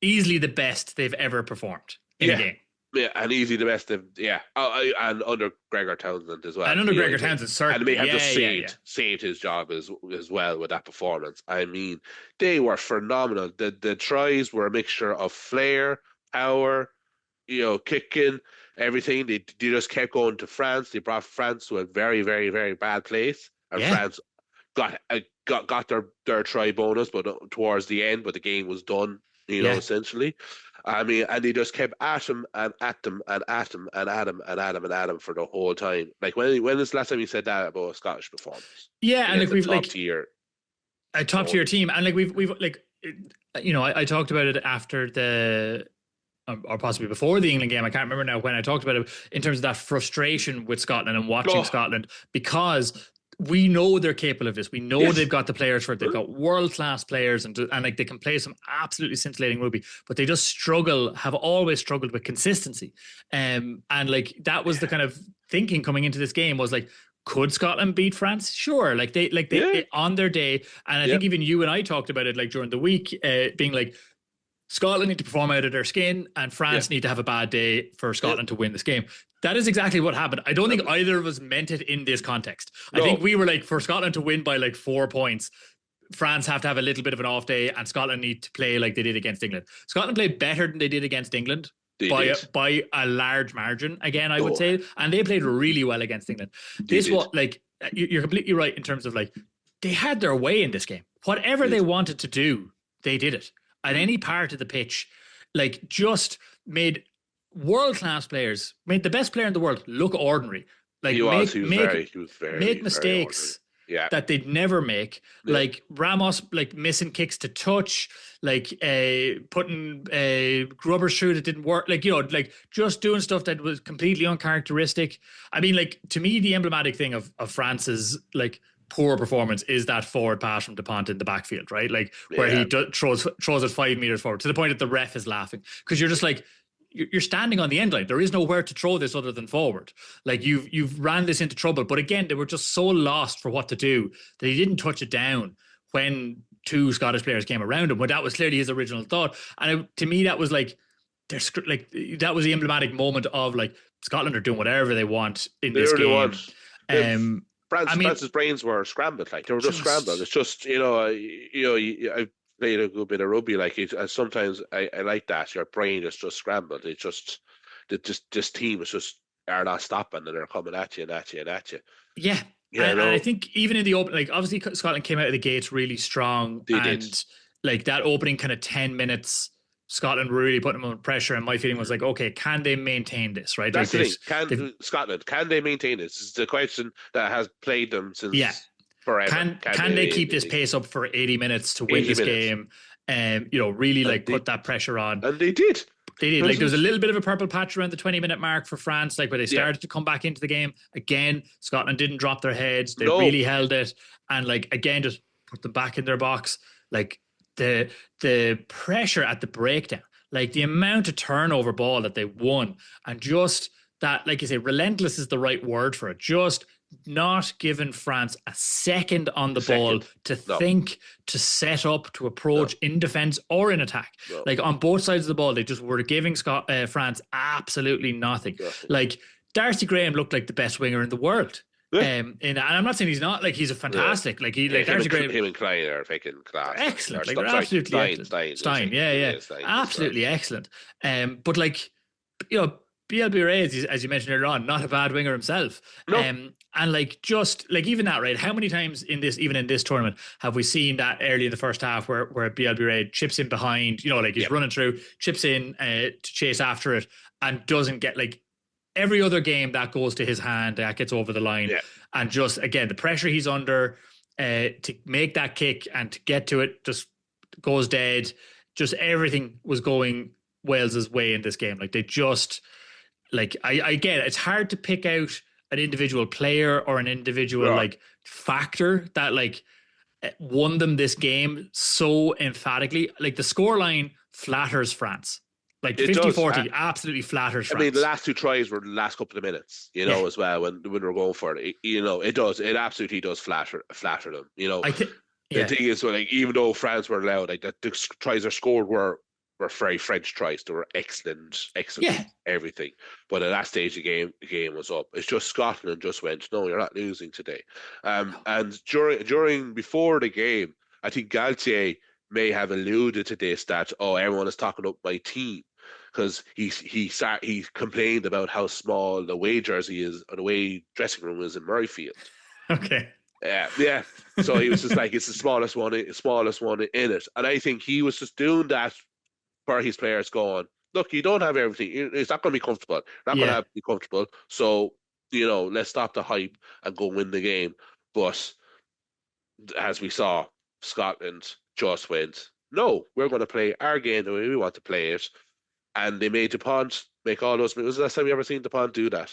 Easily the best they've ever performed in a game. Yeah, and easily the best of and under Gregor Townsend as well. And under Gregor Townsend, certainly. And they have saved his job as well with that performance. I mean, they were phenomenal. The tries were a mixture of flair, power, kicking, everything. They just kept going to France. They brought France to a very, very, very bad place, and France got their try bonus, but towards the end, but the game was done. Essentially. I mean, and they just kept at him and at them and at him and at him and at him and at him for the whole time. Like when is the last time you said that about a Scottish performance? Yeah, and we've top tier team, and I talked about it after the. Or possibly before the England game. I can't remember now when I talked about it in terms of that frustration with Scotland and watching Scotland, because we know they're capable of this. We know they've got the players for it. They've got world-class players and like they can play some absolutely scintillating rugby, but they just have always struggled with consistency. And like that was the kind of thinking coming into this game was like, could Scotland beat France? Sure. They on their day. And I think even you and I talked about it like during the week, being like, Scotland need to perform out of their skin and France need to have a bad day for Scotland to win this game. That is exactly what happened. I don't think either of us meant it in this context. No. I think we were like, for Scotland to win by like 4 points, France have to have a little bit of an off day and Scotland need to play like they did against England. Scotland played better than they did against England by a large margin, again, I would say. And they played really well against England. You're completely right in terms of like, they had their way in this game. Whatever they wanted to do, they did it. At any part of the pitch, like just made world-class players, made the best player in the world look ordinary. Like He was very, make very mistakes orderly. Yeah. that they'd never make. Yeah. Like Ramos, like missing kicks to touch, like putting grubbers through that didn't work. Like, like just doing stuff that was completely uncharacteristic. I mean, like to me, the emblematic thing of France's like poor performance is that forward pass from Dupont in the backfield, right? Like where he throws it 5 meters forward to the point that the ref is laughing because you're just like, you're standing on the end line. There is nowhere to throw this other than forward. Like you've ran this into trouble. But again, they were just so lost for what to do that he didn't touch it down when two Scottish players came around him. But that was clearly his original thought. And to me, that was like that was the emblematic moment of like Scotland are doing whatever they want in this game. France's brains were scrambled. Like they were just scrambled. It's just I played a good bit of rugby. Like sometimes I like that. Your brain is just scrambled. It's just this team is just are not stopping and they're coming at you and at you and at you. Yeah. And I think even in the open, like obviously Scotland came out of the gates really strong. They did. Like that opening kind of 10 minutes, Scotland were really putting them under pressure. And my feeling was like, okay, can they maintain this? Right. That's like the thing. Scotland, can they maintain this? It's the question that has plagued them since forever. Can they keep this pace up for 80 minutes to win this game? And really like put that pressure on. And they did. They did. Like there was a little bit of a purple patch around the 20-minute mark for France, like where they started to come back into the game. Again, Scotland didn't drop their heads. They really held it. And like again, just put them back in their box. Like the pressure at the breakdown, like the amount of turnover ball that they won, and just that, like you say, relentless is the right word for it. Just not giving France a second on the ball to think, to set up, to approach in defense or in attack. Like on both sides of the ball, they just were giving France absolutely nothing. Like Darcy Graham looked like the best winger in the world. And I'm not saying he's not. Like he's a fantastic. Like Darcy Graham. Him and Klein are fucking class. Excellent. Like they're absolutely excellent. Stein. Yeah. Absolutely excellent. But like BLB Ray, as you mentioned earlier on, not a bad winger himself. And like just like even that, right? How many times in this tournament have we seen that early in the first half where BLB Ray chips in behind, like he's running through, chips in to chase after it and doesn't get, like every other game that goes to his hand, that gets over the line. And just again, the pressure he's under to make that kick and to get to it just goes dead. Just everything was going Wales's way in this game. Like they just, like I get it. It's hard to pick out an individual player or an individual like factor that like won them this game so emphatically. Like the scoreline flatters France. Like 50-40 absolutely flatters France. I mean, the last two tries were the last couple of minutes, as well, when we were going for it. It does. It absolutely does flatter them. The thing is, like, even though France were loud, like the tries are scored were very French tries. They were excellent, everything. But at that stage, the game was up. It's just Scotland just went, no, you're not losing today. And before the game, I think Galtier may have alluded to this, that everyone is talking up my team, because he complained about how small the away jersey is, or the away dressing room is in Murrayfield. Okay. Yeah. So he was just like, it's the smallest one in it, and I think he was just doing that for his players, going, look, you don't have everything. It's not going to be comfortable. Not going to be comfortable. So let's stop the hype and go win the game. But as we saw, Scotland just went, no, we're going to play our game the way we want to play it. And they made Dupont make all those. It was the last time we ever seen Dupont do that.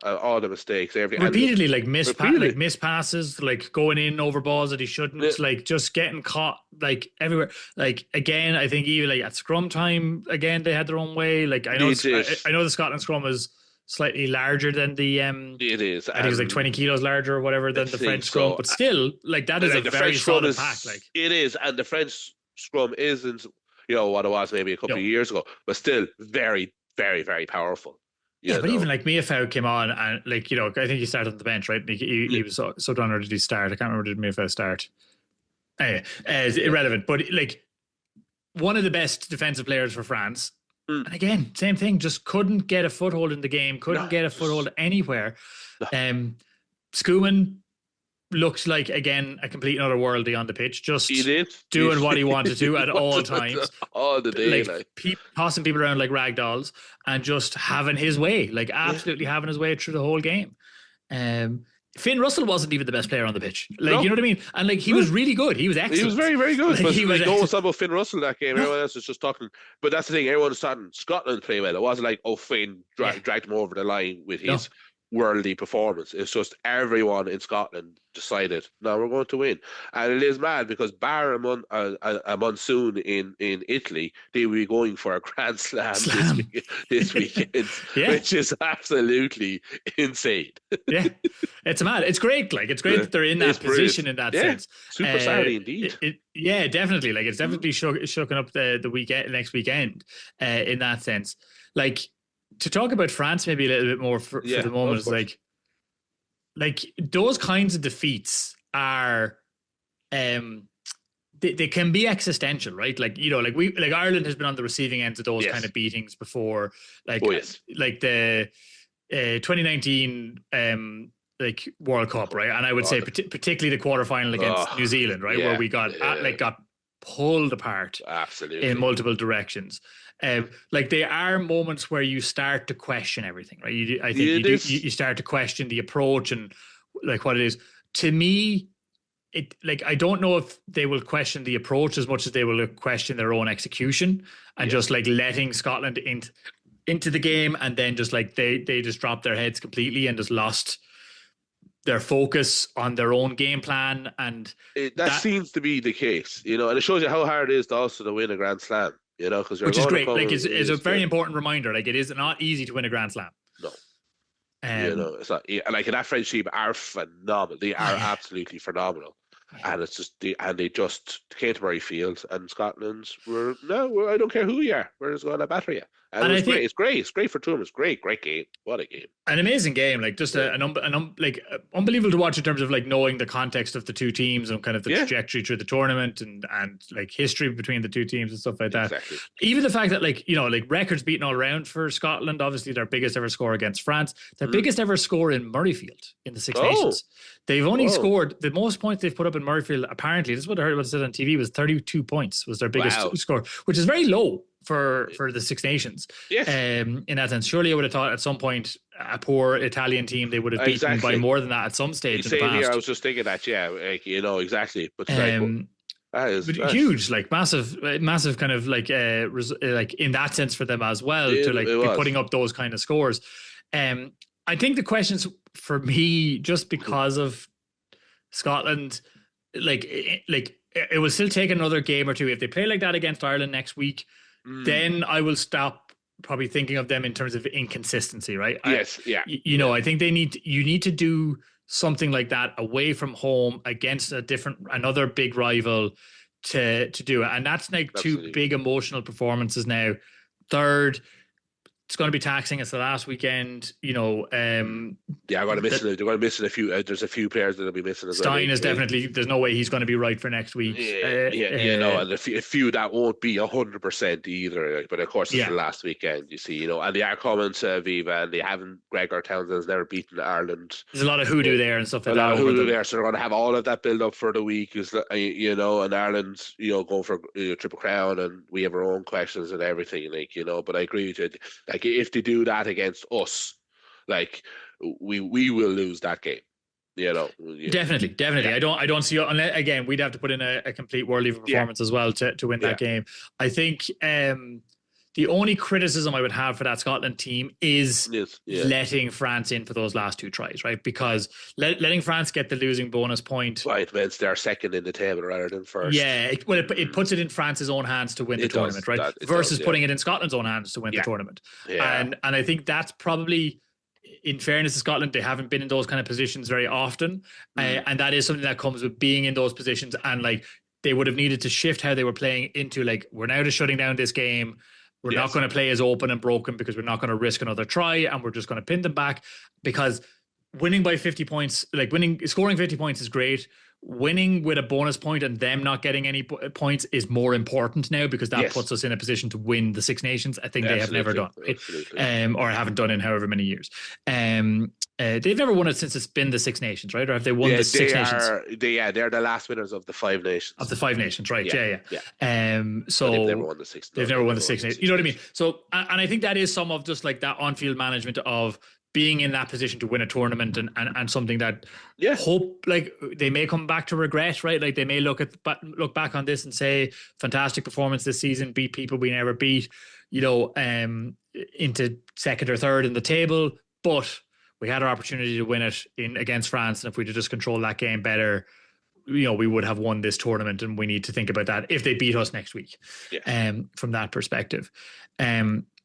All the mistakes, repeatedly, like miss passes, like going in over balls that he shouldn't, like just getting caught, like everywhere. Like again, I think even like at scrum time, again they had their own way. Like I know the Scotland scrum is slightly larger than the it is. I think it's like 20 kilos larger or whatever than the French scrum, but still, like that is a very solid pack. Like it is, and the French scrum isn't what it was maybe a couple of years ago, but still very, very, very powerful. But even like Murrayfield came on and like, I think he started on the bench, right? He was so done, or did he start? I can't remember, did Murrayfield start? Anyway, it's irrelevant. But like one of the best defensive players for France. And again, same thing, just couldn't get a foothold in the game, couldn't get a foothold anywhere. Schoeman looked like, again, a complete and utter worldie on the pitch, just doing what he wanted to at all times. All the day. Tossing people around like rag dolls and just having his way, like absolutely having his way through the whole game. Finn Russell wasn't even the best player on the pitch. Like, No. you know what I mean? And like, he was really good. He was excellent. He was very, very good. Like, But he was like, no one excellent. saw about Finn Russell that game. Everyone else was just talking. But that's the thing. Everyone was talking Scotland play well. It wasn't like, oh, Finn dragged him over the line with his worldly performance. It's just everyone in Scotland decided, no, we're going to win. And it is mad because bar a monsoon in Italy, they will be going for a Grand Slam. This weekend, which is absolutely insane. Yeah, it's mad. It's great. Like, it's great that they're in that position in that sense. Super Saturday indeed. Yeah, definitely. Like, it's definitely shooking up the weekend, next weekend, in that sense. Like, to talk about France maybe a little bit more for the moment is like those kinds of defeats are they can be existential, right? Like, you know, like Ireland has been on the receiving ends of those kind of beatings before, like like the 2019 like World Cup, right? And I would say particularly the quarterfinal against New Zealand, right, where we got pulled apart absolutely in multiple directions. Like, there are moments where you start to question everything, right? You start to question the approach and like what it is. To me, it like, I don't know if they will question the approach as much as they will question their own execution and just like letting Scotland into the game, and then just like they just dropped their heads completely and just lost their focus on their own game plan. And that seems to be the case, you know, and it shows you how hard it is to win a Grand Slam. You know, because which is great. Like, it's a very important reminder. Like, it is not easy to win a Grand Slam. No, you know, it's not. Like, that French team are phenomenal. They are absolutely phenomenal, and it's just they just came to Murrayfield, and Scotland's were I don't care who you are, we're just going to batter you. And it was great. It's great. It's great for tournaments. Great game. What a game. An amazing game. Like, just unbelievable to watch in terms of like knowing the context of the two teams and kind of the trajectory through the tournament and like history between the two teams and stuff like that. Exactly. Even the fact that, like, you know, like, records beaten all around for Scotland. Obviously, their biggest ever score against France. Their biggest ever score in Murrayfield in the Six Nations. They've only scored the most points they've put up in Murrayfield. Apparently, this is what I heard about it said on TV, was 32 points was their biggest score, which is very low for the Six Nations. Yes. In that sense, surely I would have thought at some point a poor Italian team they would have beaten by more than that at some stage in the past. Here, I was just thinking that, like, you know, exactly. But that's huge, like massive kind of like like in that sense for them as well, to like be putting up those kind of scores. I think the questions for me, just because of Scotland, like it will still take another game or two. If they play like that against Ireland next week, then I will stop probably thinking of them in terms of inconsistency, right? You know, I think you need to do something like that away from home against another big rival to do it. And that's like two big emotional performances now. Third, it's going to be taxing. It's the last weekend, you know. I'm going to miss it. They're going to miss it a few. There's a few players that'll be missing as well. Stein is definitely. There's no way he's going to be right for next week. You know, and a few that won't be 100% either. But of course, it's the last weekend. You see, you know, and they are coming to Viva, and they haven't. Gregor Townsend's never beaten Ireland. There's a lot of hoodoo there and stuff like that. A lot of hoodoo there, so they're going to have all of that build up for the week. You know, and Ireland's, you know, going for Triple Crown, and we have our own questions and everything. Like, you know, but I agree with you. Like, if they do that against us, like, we will lose that game. You know, definitely. I don't see, unless, again, we'd have to put in a complete world level performance as well to win that game. I think the only criticism I would have for that Scotland team is letting France in for those last two tries, right? Because letting France get the losing bonus point, it means they're second in the table rather than first. It puts it in France's own hands to win the tournament, right? Versus putting it in Scotland's own hands to win the tournament. And I think that's probably, in fairness to Scotland, they haven't been in those kind of positions very often. And that is something that comes with being in those positions. And like, they would have needed to shift how they were playing into, like, we're now just shutting down this game. We're not going to play as open and broken because we're not going to risk another try, and we're just going to pin them back, because winning by 50 points, like scoring 50 points is great. Winning with a bonus point and them not getting any points is more important now, because that puts us in a position to win the Six Nations. I think they have never done, or haven't done in however many years. They've never won it since it's been the Six Nations, right? Or have they won the Six Nations? They're the last winners of the Five Nations. Of the Five Nations, right? So they've never won the Six. They've never won the Six Nations. You know what I mean? So, and I think that is some of just like that on-field management of being in that position to win a tournament and something that hope, like, they may come back to regret, right? Like, they may look back on this and say, fantastic performance this season, beat people we never beat, into second or third in the table, but we had our opportunity to win it against France, and if we'd just controlled that game better, we would have won this tournament, and we need to think about that if they beat us next week. From that perspective,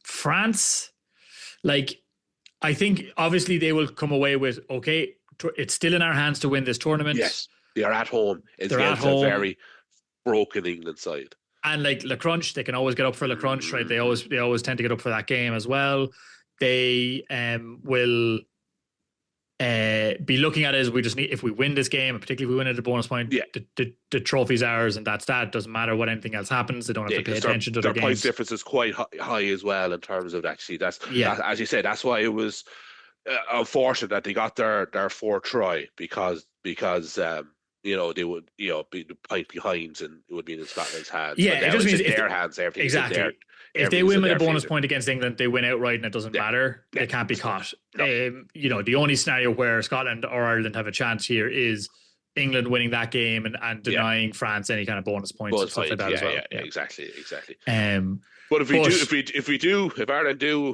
France, like, I think obviously they will come away with, okay, it's still in our hands to win this tournament. Yes, they are at home. They're at home. A very broken England side. And like Le Crunch, they can always get up for Le Crunch, right? They always tend to get up for that game as well. They will be looking at it as, we just need, if we win this game, and particularly if we win at a bonus point, the trophy's ours, and that's that. Doesn't matter what anything else happens. They don't have to pay attention to their games. Points difference is quite high as well in terms of actually that, as you said, that's why it was unfortunate that they got their fourth try because they would be the point behind, and it would be in Scotland's hands. Yeah, it just means in their hands. Everything exactly. If they win with a bonus point against England, they win outright, and it doesn't matter. They can't be caught. No. The only scenario where Scotland or Ireland have a chance here is England winning that game and denying France any kind of bonus points and stuff like that as well. Yeah, exactly. But if Ireland do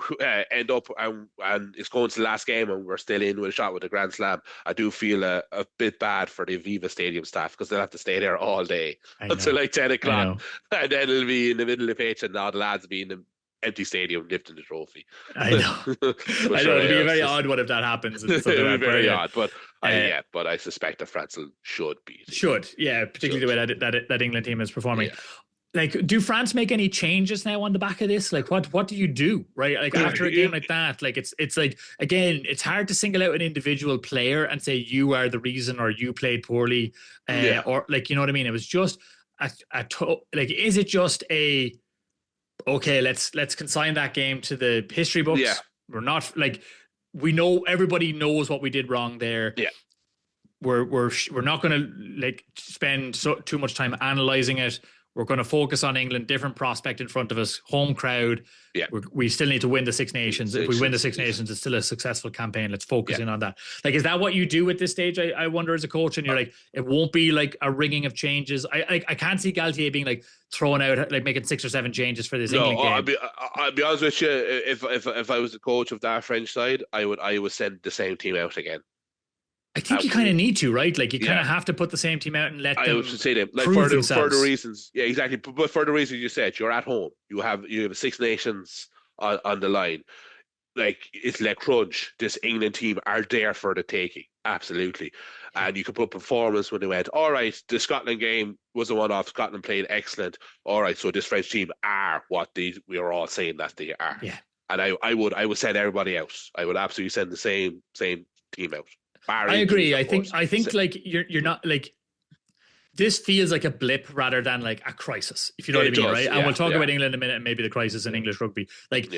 end up and it's going to the last game and we're still in with a shot with the Grand Slam, I do feel a bit bad for the Aviva Stadium staff, because they'll have to stay there all day until like 10 o'clock, and then it'll be in the middle of pitch, and now the lads will be in the empty stadium lifting the trophy. I know. It'd be a very odd one if that happens. It would be very odd, but I suspect that France should beat. Particularly the way that England team is performing. Yeah. Like, do France make any changes now on the back of this? Like, what do you do, right? Like, after a game like that, like, it's like, again, it's hard to single out an individual player and say you are the reason, or you played poorly, or, like, you know what I mean? It was just like, is it just okay, let's consign that game to the history books? Yeah. We're not, like, we know, everybody knows what we did wrong there. Yeah. We're not going to, like, spend too much time analyzing it. We're going to focus on England, different prospect in front of us, home crowd. Yeah. We still need to win the Six Nations. If we win the Six Nations, it's still a successful campaign. Let's focus in on that. Like, is that what you do at this stage? I wonder, as a coach, and you're like, it won't be like a ringing of changes. I can't see Galtier being like throwing out, like, making 6 or 7 changes for this England game. I'll be honest with you. If I was the coach of that French side, I would send the same team out again. I think you kind of need to, right? Like, you kind of have to put the same team out and let them. I would say them, like, for the reasons. Yeah, exactly. But for the reasons you said, you're at home. You have Six Nations on the line. Like, it's Le Crunch. This England team are there for the taking, absolutely. And you can put performance when they went, all right, the Scotland game was a one-off. Scotland played excellent. All right, so this French team are what we are all saying that they are. Yeah. And I would send everybody else. I would absolutely send the same team out. I agree. I think like you're not, like, this feels like a blip rather than like a crisis, if you know what I mean, right? And we'll talk about England in a minute, and maybe the crisis in English rugby. Like,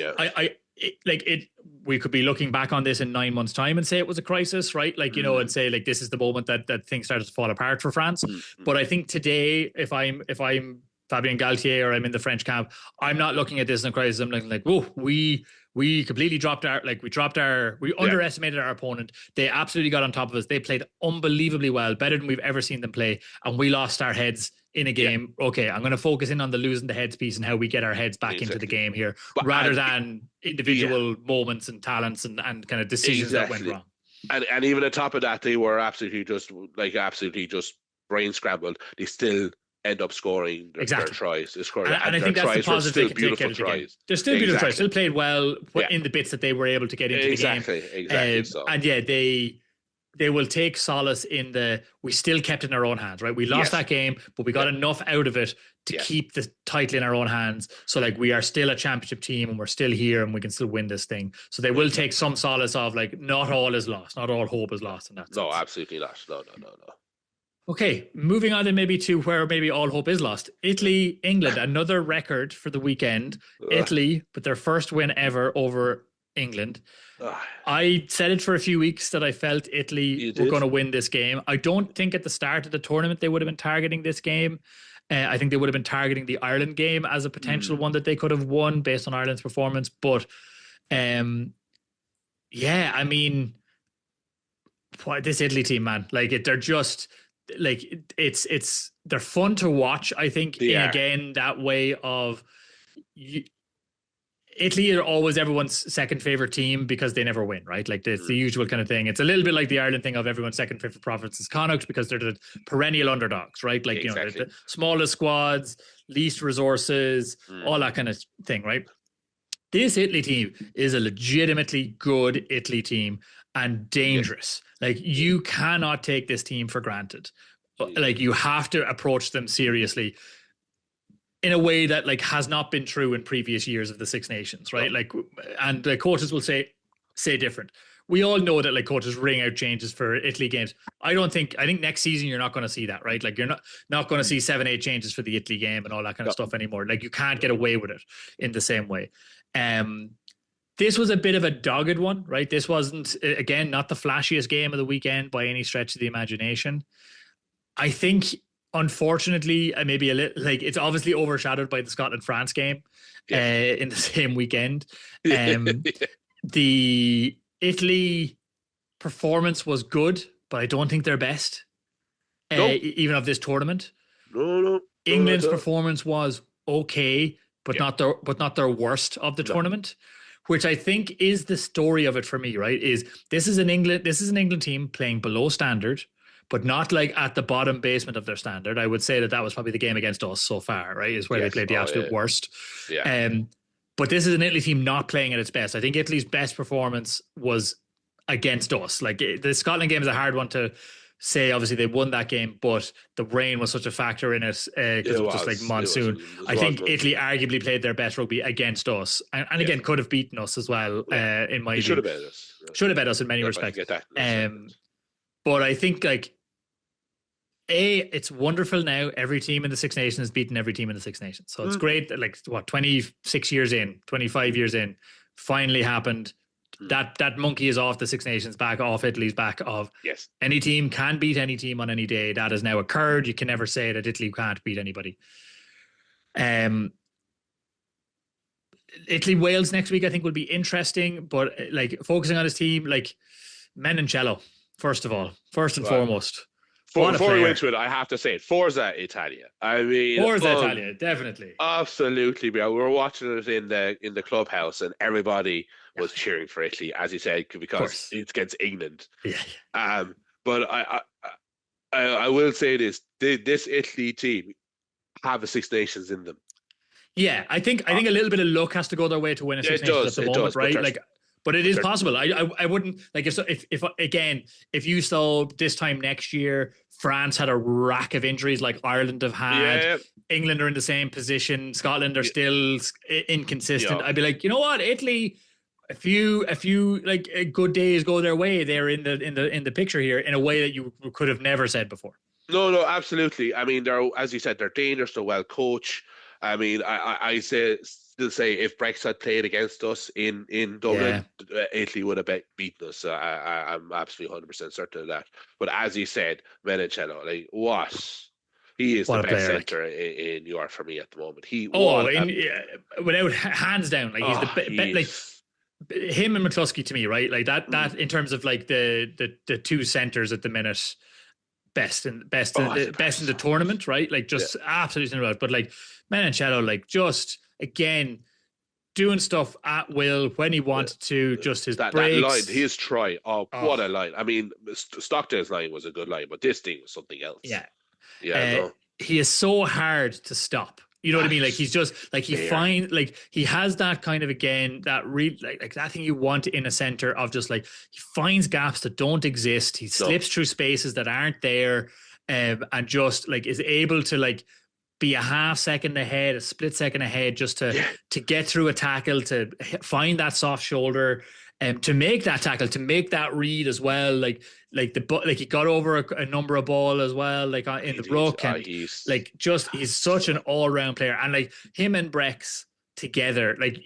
we could be looking back on this in 9 months' time and say it was a crisis, right? Like, and say, like, this is the moment that things started to fall apart for France. But I think today, if I'm Fabien Galtier or I'm in the French camp, I'm not looking at this in a crisis. I'm looking like, whoa, we completely we underestimated our opponent. They absolutely got on top of us. They played unbelievably well, better than we've ever seen them play. And we lost our heads in a game. Yeah. Okay, I'm going to focus in on the losing the heads piece and how we get our heads back into the game here, rather than individual moments and talents and kind of decisions that went wrong. And even on top of that, they were absolutely just brain scrambled. They still end up scoring their tries. And I think that's the positive they can take out of the game. They're still beautiful tries. Still played well in the bits that they were able to get into the game. Exactly. And they will take solace in we still kept it in our own hands, right? We lost that game, but we got enough out of it to keep the title in our own hands. So, like, we are still a championship team, and we're still here, and we can still win this thing. So they will take some solace of, like, not all is lost, not all hope is lost in that sense. No, absolutely not. No. Okay, moving on then maybe to where maybe all hope is lost. Italy, England, another record for the weekend. Italy, with their first win ever over England. I said it for a few weeks that I felt Italy were going to win this game. I don't think at the start of the tournament they would have been targeting this game. I think they would have been targeting the Ireland game as a potential one that they could have won based on Ireland's performance. But Yeah, I mean, this Italy team, man, like they're just like they're fun to watch. I think They in are. again that way of you, Italy are always everyone's second favorite team because they never win, right? Like it's the usual kind of thing. It's a little bit like the Ireland thing of everyone's second favorite province is Connacht because they're the perennial underdogs, right? Like Exactly. the smallest squads, least resources, all that kind of thing, right? This Italy team is a legitimately good Italy team and dangerous. Like you cannot take this team for granted. Like you have to approach them seriously in a way that like has not been true in previous years of the Six Nations, right? Like, and the coaches will say different. We all know that like coaches ring out changes for Italy games. I think next season you're not going to see that, right? Like you're not going to see 7-8 changes for the Italy game and all that kind of stuff anymore. Like you can't get away with it in the same way. This was a bit of a dogged one, right? This wasn't, again, not the flashiest game of the weekend by any stretch of the imagination. I think, unfortunately, maybe a little like it's obviously overshadowed by the Scotland-France game in the same weekend. The Italy performance was good, but I don't think they're best, even of this tournament. No. England's performance was okay, but not their worst of the tournament, which I think is the story of it for me, right? This is an England team playing below standard, but not like at the bottom basement of their standard. I would say that was probably the game against us so far, right? Is where they played the absolute worst. Yeah. But this is an Italy team not playing at its best. I think Italy's best performance was against us. Like the Scotland game is a hard one to say. Obviously, they won that game, but the rain was such a factor in it because it was just like monsoon. I think Italy arguably played their best rugby against us, and again could have beaten us as well. In my view, should have bet us. Should have bet us in many respects. But I think like it's wonderful now. Every team in the Six Nations has beaten every team in the Six Nations, so it's great that like 26 years in, 25 years in, finally happened. That monkey is off the Six Nations back, off Italy's back of any team can beat any team on any day. That has now occurred. You can never say that Italy can't beat anybody. Italy Wales next week I think will be interesting, but like focusing on his team, like Menoncello first and foremost. Before we went to it, I have to say, Forza Italia. I mean, Forza Italia, definitely, absolutely. We were watching it in the clubhouse, and everybody was cheering for Italy, as you said, because it's against England. Yeah. But I will say this: this Italy team have a Six Nations in them. Yeah, I think a little bit of luck has to go their way to win a Six Nations at the moment, right? Like. But it is possible. I wouldn't like if you saw this time next year, France had a rack of injuries like Ireland have had. England are in the same position. Scotland are still inconsistent. I'd be like, you know what, Italy, a few like good days go their way. They're in the picture here in a way that you could have never said before. No, absolutely. I mean, they're, as you said, they're dangerous. They're well coached. I mean, I still say if Brex had played against us in Dublin, Italy would have beaten us. I'm absolutely 100% certain of that. But as you said, Menoncello, like he is the best centre in Europe for me at the moment. Without hands down, like he's the like him and McCluskey to me, right? Like that in terms of like the two centres at the minute. Best in the tournament, right? Like just absolutely no doubt. But like Menoncello, like just again doing stuff at will when he wanted to. Just his breaks. That line, his try. What a line! I mean, Stockdale's line was a good line, but this thing was something else. He is so hard to stop. You know what I mean? Like he's just like he has that kind of again that like that thing you want in a center of just like he finds gaps that don't exist. He slips through spaces that aren't there, and just like is able to like be a half second ahead, a split second ahead, just to get through a tackle, to find that soft shoulder, to make that tackle, to make that read as well. Like he got over a number of ball as well, like in the ruck, and he's such an all round player. And like him and Brex together, like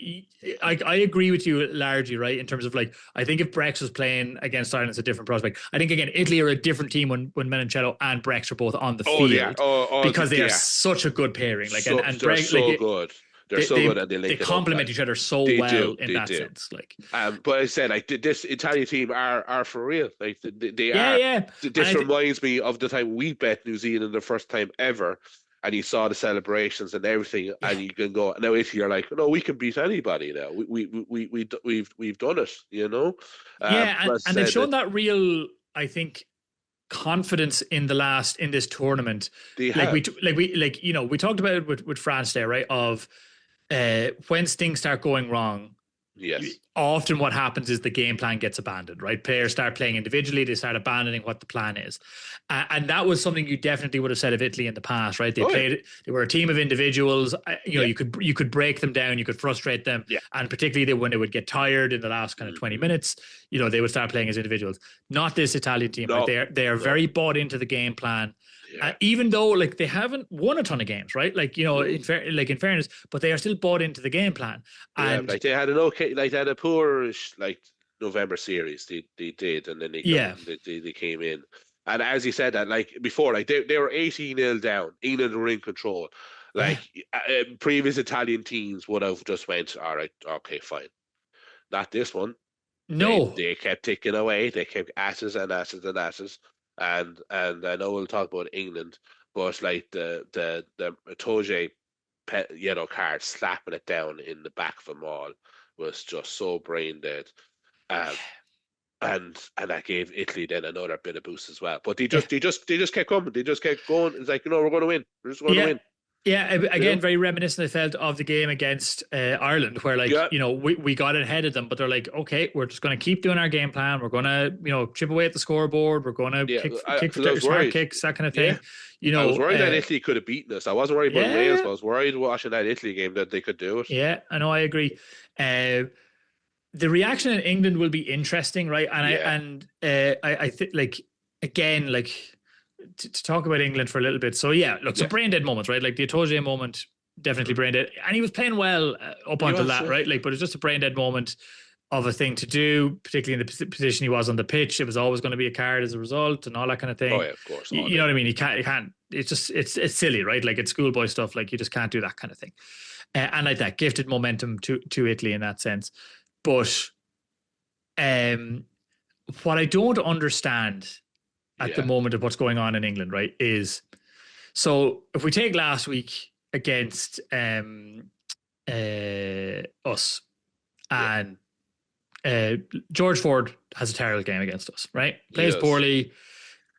I agree with you largely, right? In terms of like, I think if Brex was playing against Ireland, it's a different prospect. I think again, Italy are a different team when Menoncello and Brex are both on the field because they are such a good pairing. Like and Brex, so good. They're so good, and they they link it up. complement Like, each other so they well do, in they that do. sense. Like, But I said, like this Italian team are for real. Like they yeah, are. yeah. This reminds me of the time we bet New Zealand the first time ever, and you saw the celebrations and everything, and you can go now. If you're like, no, we can beat anybody now. We've done it. You know. Yeah, But and they've said shown that that real, I think, confidence in this tournament. they Like have. we talked about it with France there, right? Of when things start going wrong, Yes. often what happens is the game plan gets abandoned, right? Players start playing individually, they start abandoning what the plan is. And that was something you definitely would have said of Italy in the past, right? They were a team of individuals. You could break them down, you could frustrate them. Yeah. And particularly when they would get tired in the last kind of 20 minutes, they would start playing as individuals. Not this Italian team, No. right? They are very bought into the game plan. Yeah. Even though like they haven't won a ton of games, right? Like in fairness, but they are still bought into the game plan. And like they had they had a poor like November series. They did, and then they came in. And as you said that, like before, like they were 18-0 down. England were in control. Like previous Italian teams would have just went, all right, okay, fine. Not this one. No, they kept ticking away. They kept asses and asses and asses. And I know we'll talk about England, but like the Toje yellow card slapping it down in the back of them all was just so brain dead. And that gave Italy then another bit of boost as well. But they just kept coming. They just kept going. It's like, we're going to win. We're just going to win. Yeah, again, very reminiscent, I felt, of the game against Ireland, where we got ahead of them, but they're like, okay, we're just going to keep doing our game plan. We're going to chip away at the scoreboard. We're going to kick for smart kicks, that kind of thing. I was worried that Italy could have beaten us. I wasn't worried about Wales, but I was worried watching that Italy game that they could do it. Yeah, I know, I agree. The reaction in England will be interesting, right? And I think, like, again, like, to talk about England for a little bit. So some brain dead moments, right? Like the Itoje moment, definitely brain dead, and he was playing well up until that, right? Like, but it's just a brain dead moment of a thing to do, particularly in the position he was on the pitch. It was always going to be a card as a result, and all that kind of thing. Oh yeah, of course. You know what I mean? You can't. It's just it's silly, right? Like it's schoolboy stuff. Like you just can't do that kind of thing. And like that gifted momentum to Italy in that sense. But what I don't understand at the moment of what's going on in England, right, is so if we take last week against us, and George Ford has a terrible game against us, right? Plays poorly,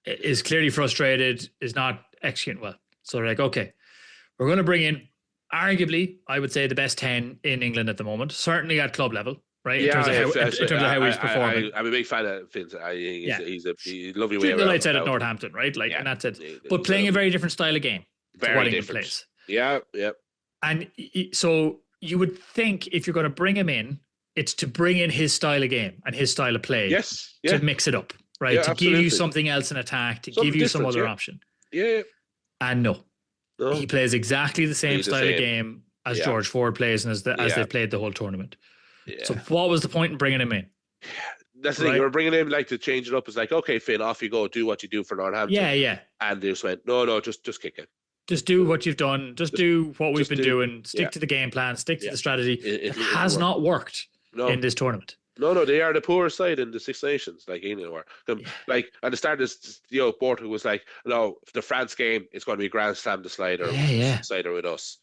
is clearly frustrated, is not executing well. So they're like, okay, we're going to bring in arguably, I would say, the best 10 in England at the moment, certainly at club level. Right, in terms of how he's performing. I'm a big fan of Vince. I think he's a lovely way around. The lights out at Northampton, right? Like, and that's it. But playing a very different style of game to what England plays. Yeah. And so you would think if you're going to bring him in, it's to bring in his style of game and his style of play. Yes. To mix it up, right? Yeah, to give you something else in attack, to give you some other option. Yeah. And no, he plays exactly the same style of game as George Ford plays and as they've played the whole tournament. Yeah. So what was the point in bringing him in? That's the thing. You were bringing him like to change it up. It's like, okay, Finn, off you go. Do what you do for Northampton. Yeah. And they just went, no, just kick it. Just do what you've done. Just do what we've been doing. Stick to the game plan. Stick to the strategy. It has not worked in this tournament. No, they are the poor side in the Six Nations, like England were. Like at the start, Portugal was like, no, the France game, it's going to be Grand Slam the slider with us.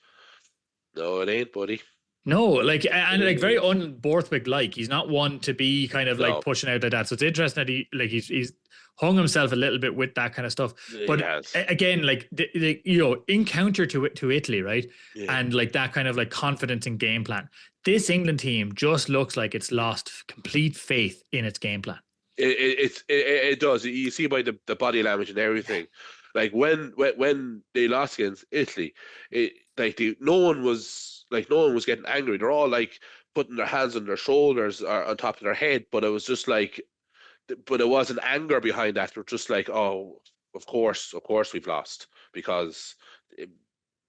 No, it ain't, buddy. No, like, and like very un-Borthwick like. He's not one to be kind of like pushing out like that. So it's interesting that he's hung himself a little bit with that kind of stuff. But again, like in counter to Italy, right? Yeah. And like that kind of like confidence in game plan. This England team just looks like it's lost complete faith in its game plan. It does. You see by the body language and everything. Like when they lost against Italy, no one was getting angry. They're all like putting their hands on their shoulders or on top of their head, but it was just like, but it wasn't anger behind that. They're just like, oh, of course we've lost because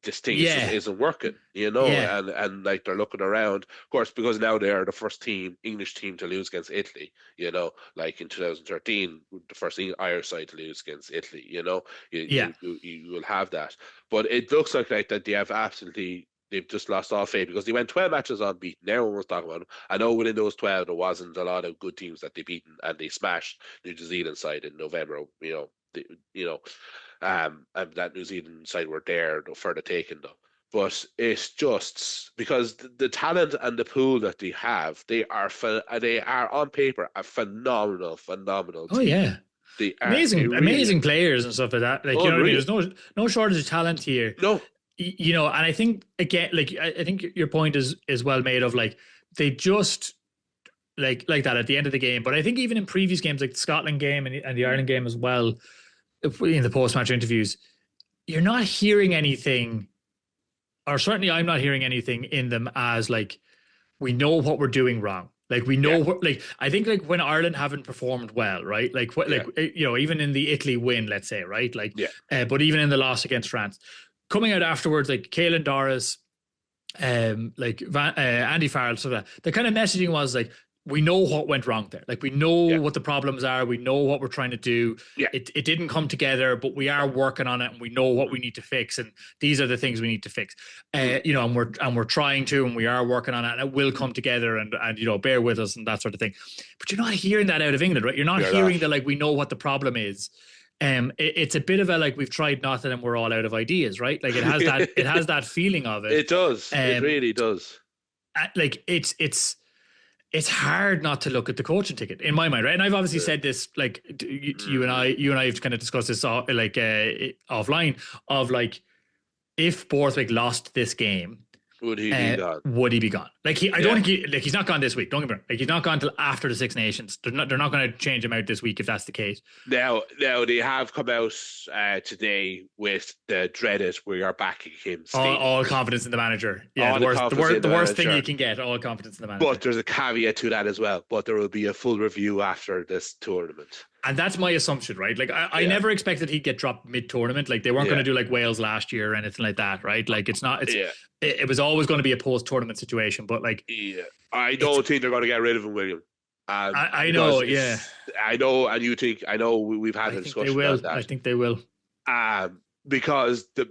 this thing isn't working, and like they're looking around, of course, because now they are the first English team to lose against Italy, like in 2013, the first Irish side to lose against Italy, you will have that. But it looks like that they have absolutely they've just lost all faith because they went 12 matches unbeaten. Everyone was talking about them. I know within those 12 there wasn't a lot of good teams that they beaten, and they smashed New Zealand side in November. And that New Zealand side were there for the taking though. But it's just because the talent and the pool that they have, they are on paper a phenomenal Oh team. yeah. They are amazing players and stuff like that. Like, you know what I mean? There's no shortage of talent here. No. You know, and I think again, like I think your point is well made of like they just like that at the end of the game. But I think even in previous games, like the Scotland game and the Ireland game as well, in the post-match interviews, you're not hearing anything, or certainly I'm not hearing anything in them as like, we know what we're doing wrong. Like we know what, like, I think like when Ireland haven't performed well, right? Like what, like, you know, even in the Italy win, let's say, right? Like, but even in the loss against France, coming out afterwards, like Caelan Doris, like Andy Farrell, so that the kind of messaging was like, we know what went wrong there. Like we know what the problems are. We know what we're trying to do. Yeah. It didn't come together, but we are working on it, and we know what we need to fix. And these are the things we need to fix. You know, and we're trying to, and we are working on it, and it will come together. And you know, bear with us and that sort of thing. But you're not hearing that out of England, right? You're not hearing that like we know what the problem is. It's a bit of a like we've tried nothing and we're all out of ideas, right? Like it has that feeling of it. It does. It really does. Like it's hard not to look at the coaching ticket in my mind, right? And I've obviously said this, like you and I have kind of discussed this like offline of like, if Borthwick lost this game, would he be gone? Would he be gone? Like I don't think he's not gone this week. Don't get me wrong. Like he's not gone till after the Six Nations. They're not going to change him out this week if that's the case. Now they have come out today with the dreaded "we are backing him." All confidence in the manager. Yeah, the worst thing you can get. All confidence in the manager. But there's a caveat to that as well. But there will be a full review after this tournament. And that's my assumption, right? Like I never expected he'd get dropped mid-tournament. Like they weren't going to do like Wales last year or anything like that, right? Like it was always going to be a post-tournament situation. But like, I don't think they're going to get rid of him, William. I know, I know, and you think I know. We've had a discussion about that. I think they will. Because the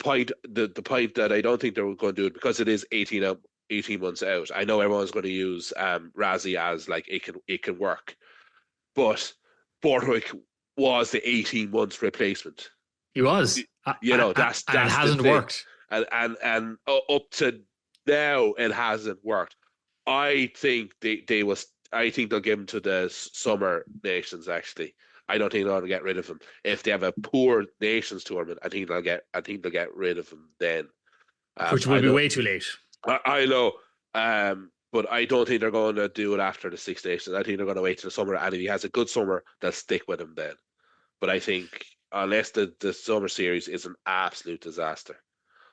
point that I don't think they're going to do it because it is 18 months out. I know everyone's going to use Razzie as like it can work. But Borthwick was the 18 months replacement. He was. You know, that's it hasn't worked. And up to now, it hasn't worked. I think I think they'll give him to the Summer Nations. Actually, I don't think they'll get rid of him if they have a poor Nations tournament. I think they'll get rid of him then, which will be way too late. I know. But I don't think they're going to do it after the Six Nations. I think they're going to wait till the summer, and if he has a good summer, they'll stick with him then. But I think unless the summer series is an absolute disaster,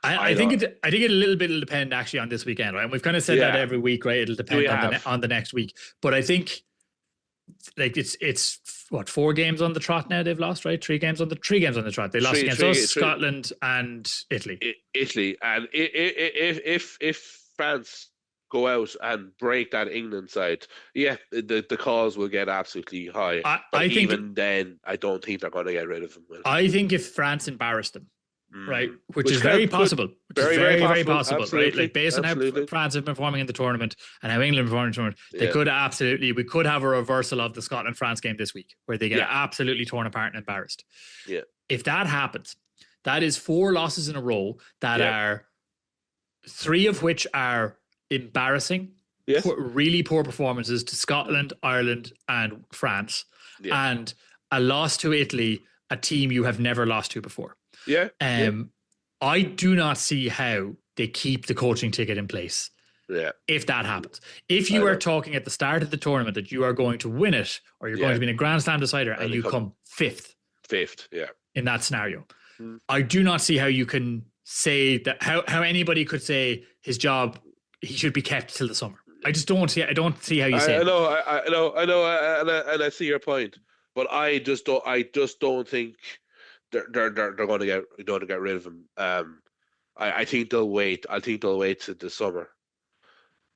I think it a little bit will depend actually on this weekend, right? And we've kind of said that every week, right? It'll depend on the next week. But I think like it's what 4 games on the trot now they've lost, right? 3 games on the trot. They lost against us, Scotland, and Italy. Italy, and if France go out and break that England side, the calls will get absolutely high. I think even then, I don't think they're going to get rid of him. I think if France embarrassed them, right, which is very possible, very possible, right? Like based on how France have been performing in the tournament and how England performed in the tournament, we could have a reversal of the Scotland-France game this week, where they get absolutely torn apart and embarrassed. Yeah, if that happens, that is 4 losses in a row that are 3 of which are embarrassing, really poor performances to Scotland, Ireland, and France, and a loss to Italy, a team you have never lost to before. I do not see how they keep the coaching ticket in place. If that happens, if you are talking at the start of the tournament that you are going to win it, or you're going to be in a Grand Slam decider, and you come fifth, in that scenario, I do not see how you can say that. How anybody could say his job, he should be kept till the summer. I don't see how you say. I know, and I see your point, but I just don't think they're going to get rid of him. I think they'll wait. I think they'll wait to the summer.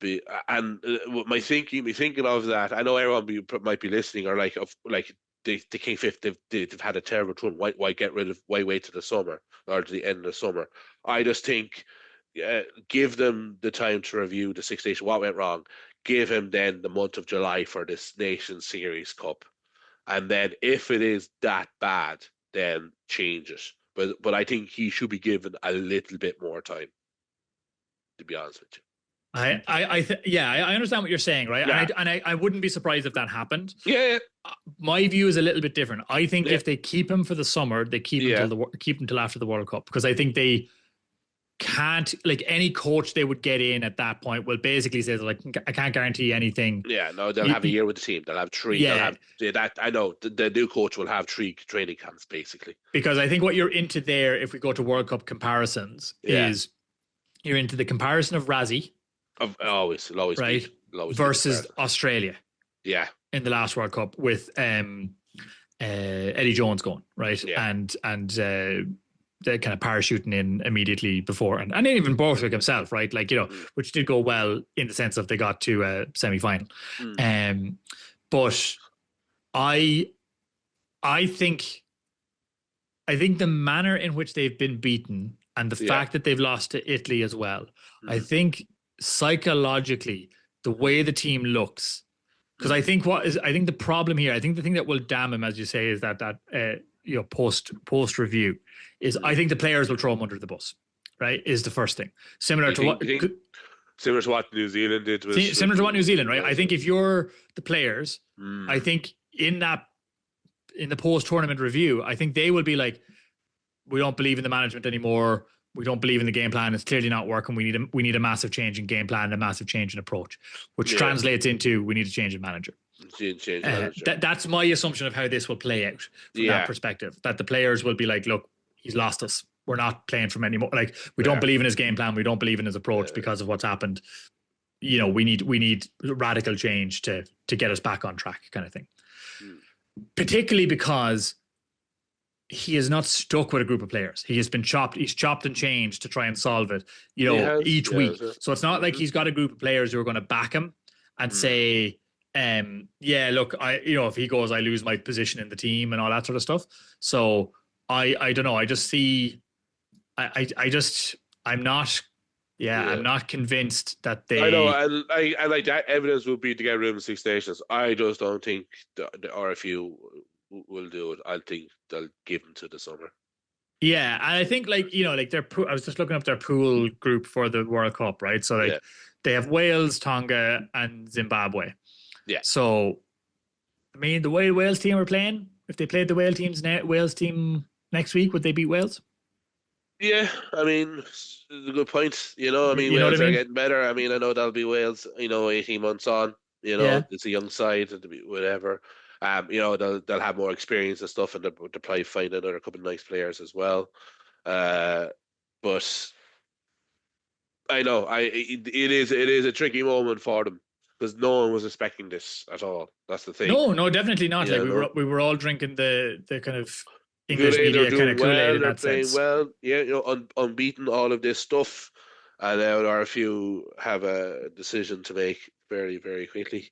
My thinking of that. I know everyone might be listening, or like they came fifth. They've had a terrible run. Why wait to the summer or to the end of the summer? I just think give them the time to review the Six Nations, what went wrong. Give him then the month of July for this Nation Series Cup. And then if it is that bad, then change it. But I think he should be given a little bit more time, to be honest with you. I understand what you're saying, right? Yeah. And I wouldn't be surprised if that happened. Yeah. My view is a little bit different. I think if they keep him for the summer, they keep him till after the World Cup, because I think they can't, like, any coach they would get in at that point will basically say, like, I can't guarantee anything. Yeah, no, they'll have a year with the team. They'll have 3. Yeah. I know the new coach will have 3 training camps basically. Because I think what you're into there, if we go to World Cup comparisons, is you're into the comparison of Razzie. Always right, versus Australia. Yeah, in the last World Cup with Eddie Jones going, right, and the kind of parachuting in immediately before, and even Borthwick himself, right, like, you know, which did go well in the sense of they got to a semi-final. But I think the manner in which they've been beaten and the fact that they've lost to Italy as well, I think psychologically the way the team looks, because I think the problem here, I think the thing that will damn him, as you say, is that you know, post review is I think the players will throw him under the bus, right, is the first thing, similar to what New Zealand did. Similar to what New Zealand, right? I think if you're the players, I think in the post-tournament review, I think they will be like, we don't believe in the management anymore. We don't believe in the game plan. It's clearly not working. We need a massive change in game plan and a massive change in approach, which translates into we need a change in manager. That's my assumption of how this will play out from that perspective, that the players will be like, look, he's lost us. We're not playing from anymore. Like, we don't believe in his game plan. We don't believe in his approach because of what's happened. You know, we need radical change to get us back on track, kind of thing. Particularly because he is not stuck with a group of players. He has been chopped. He's chopped and changed to try and solve it, you know, each week. So it's not like he's got a group of players who are going to back him and say, look, if he goes, I lose my position in the team and all that sort of stuff. So I don't know. I just see, I'm not convinced that they. I know, and like that evidence would be to get rid of the Six Nations. I just don't think the RFU will do it. I think they'll give them to the summer. Yeah, and I think, like, you know, like I was just looking up their pool group for the World Cup, right? So like they have Wales, Tonga, and Zimbabwe. Yeah. So, I mean, the way Wales team are playing, if they played the Wales team next week, would they beat Wales? Yeah, I mean, it's a good point. You know, I mean, Wales are getting better. I mean, I know that'll be Wales, you know, 18 months on. You know, it's a young side, whatever. You know, they'll have more experience and stuff, and they'll probably find another couple of nice players as well. But I know, it is a tricky moment for them because no one was expecting this at all. That's the thing. No, definitely not. Yeah, like we were all drinking the kind of English media kind of Kool-Aid in that sense. Well, yeah, you know, unbeaten, all of this stuff, and now there are a few have a decision to make very, very quickly.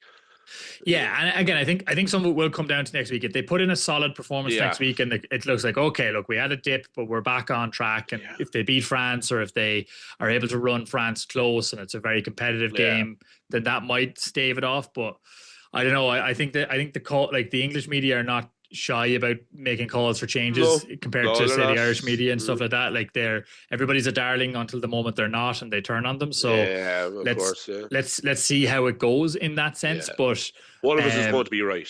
Yeah, and again, I think some of it will come down to next week. If they put in a solid performance next week, and it looks like, okay, look, we had a dip, but we're back on track. And if they beat France, or if they are able to run France close, and it's a very competitive game, then that might stave it off. But I don't know. I think the call, like, the English media are not shy about making calls for changes compared to, say, the Irish media and stuff like that. Like, everybody's a darling until the moment they're not, and they turn on them. So let's see how it goes in that sense. But one of us is going to be right.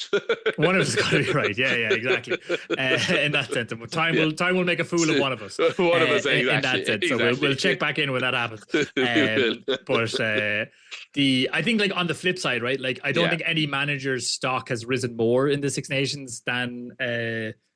One of us is going to be right. Yeah, exactly. In that sense, time will make a fool of one of us. One of us, exactly. In that sense. So we'll check back in when that happens. But I think, like, on the flip side, right? Like, I don't think any manager's stock has risen more in the Six Nations than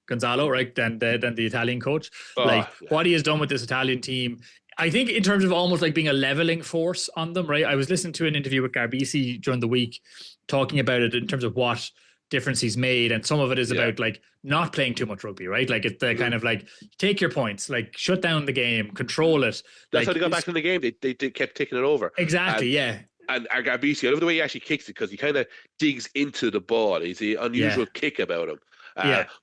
Gonzalo, right? Than the Italian coach. What he has done with this Italian team, I think, in terms of almost like being a leveling force on them, right? I was listening to an interview with Garbisi during the week talking about it in terms of what difference he's made, and some of it is about, like, not playing too much rugby, right? Like, it's the kind of like, take your points, like, shut down the game, control it. That's how they got back in the game. They kept taking it over. Exactly, And Garbisi, I love the way he actually kicks it, because he kind of digs into the ball. He's the unusual kick about him.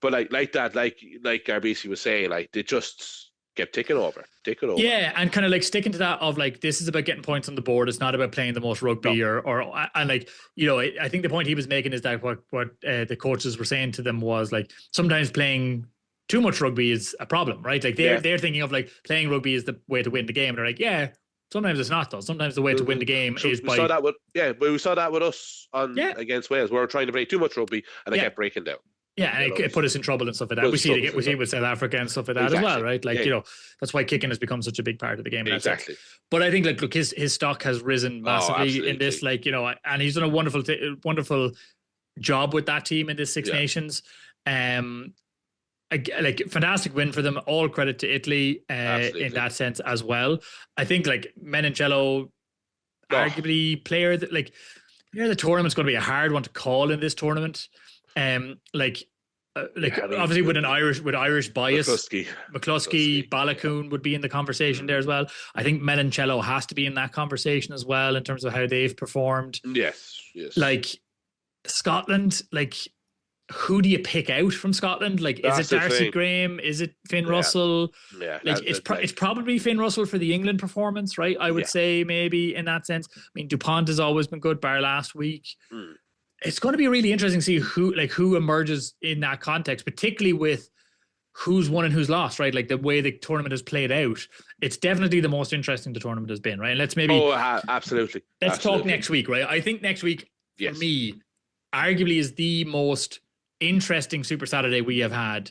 But like that, like Garbisi was saying, like, they just kept taking over. Yeah, and kind of like sticking to that of like, this is about getting points on the board. It's not about playing the most rugby or and like, you know, I think the point he was making is that what the coaches were saying to them was like, sometimes playing too much rugby is a problem, right? Like they're thinking of like playing rugby is the way to win the game. And they're like, yeah, sometimes it's not though. Sometimes the way to win the game is we by saw that with we saw that with us against Wales. We were trying to play too much rugby and it kept breaking down. Yeah, and it put us in trouble and stuff like that. We see it with South Africa and stuff like that as well, right? Like, you know, that's why kicking has become such a big part of the game. Exactly. But I think, like, look, his stock has risen massively in this, like, you know, and he's done a wonderful job with that team in this Six Nations. Like, fantastic win for them. All credit to Italy in that sense as well. I think, like, Menoncello, arguably player that, like, the tournament's going to be a hard one to call in this tournament. Obviously with Irish bias, McCluskey, Balakoon would be in the conversation there as well. I think Menoncello has to be in that conversation as well in terms of how they've performed. Yes. Like Scotland, like who do you pick out from Scotland? Like, is it Darcy Graham? Is it Finn Russell? Yeah, like it's probably Finn Russell for the England performance, right? I would say maybe in that sense. I mean, DuPont has always been good, bar last week. It's going to be really interesting to see who emerges in that context, particularly with who's won and who's lost, right? Like the way the tournament has played out. It's definitely the most interesting the tournament has been, right? And let's maybe absolutely. Let's talk next week, right? I think next week for me, arguably is the most interesting Super Saturday we have had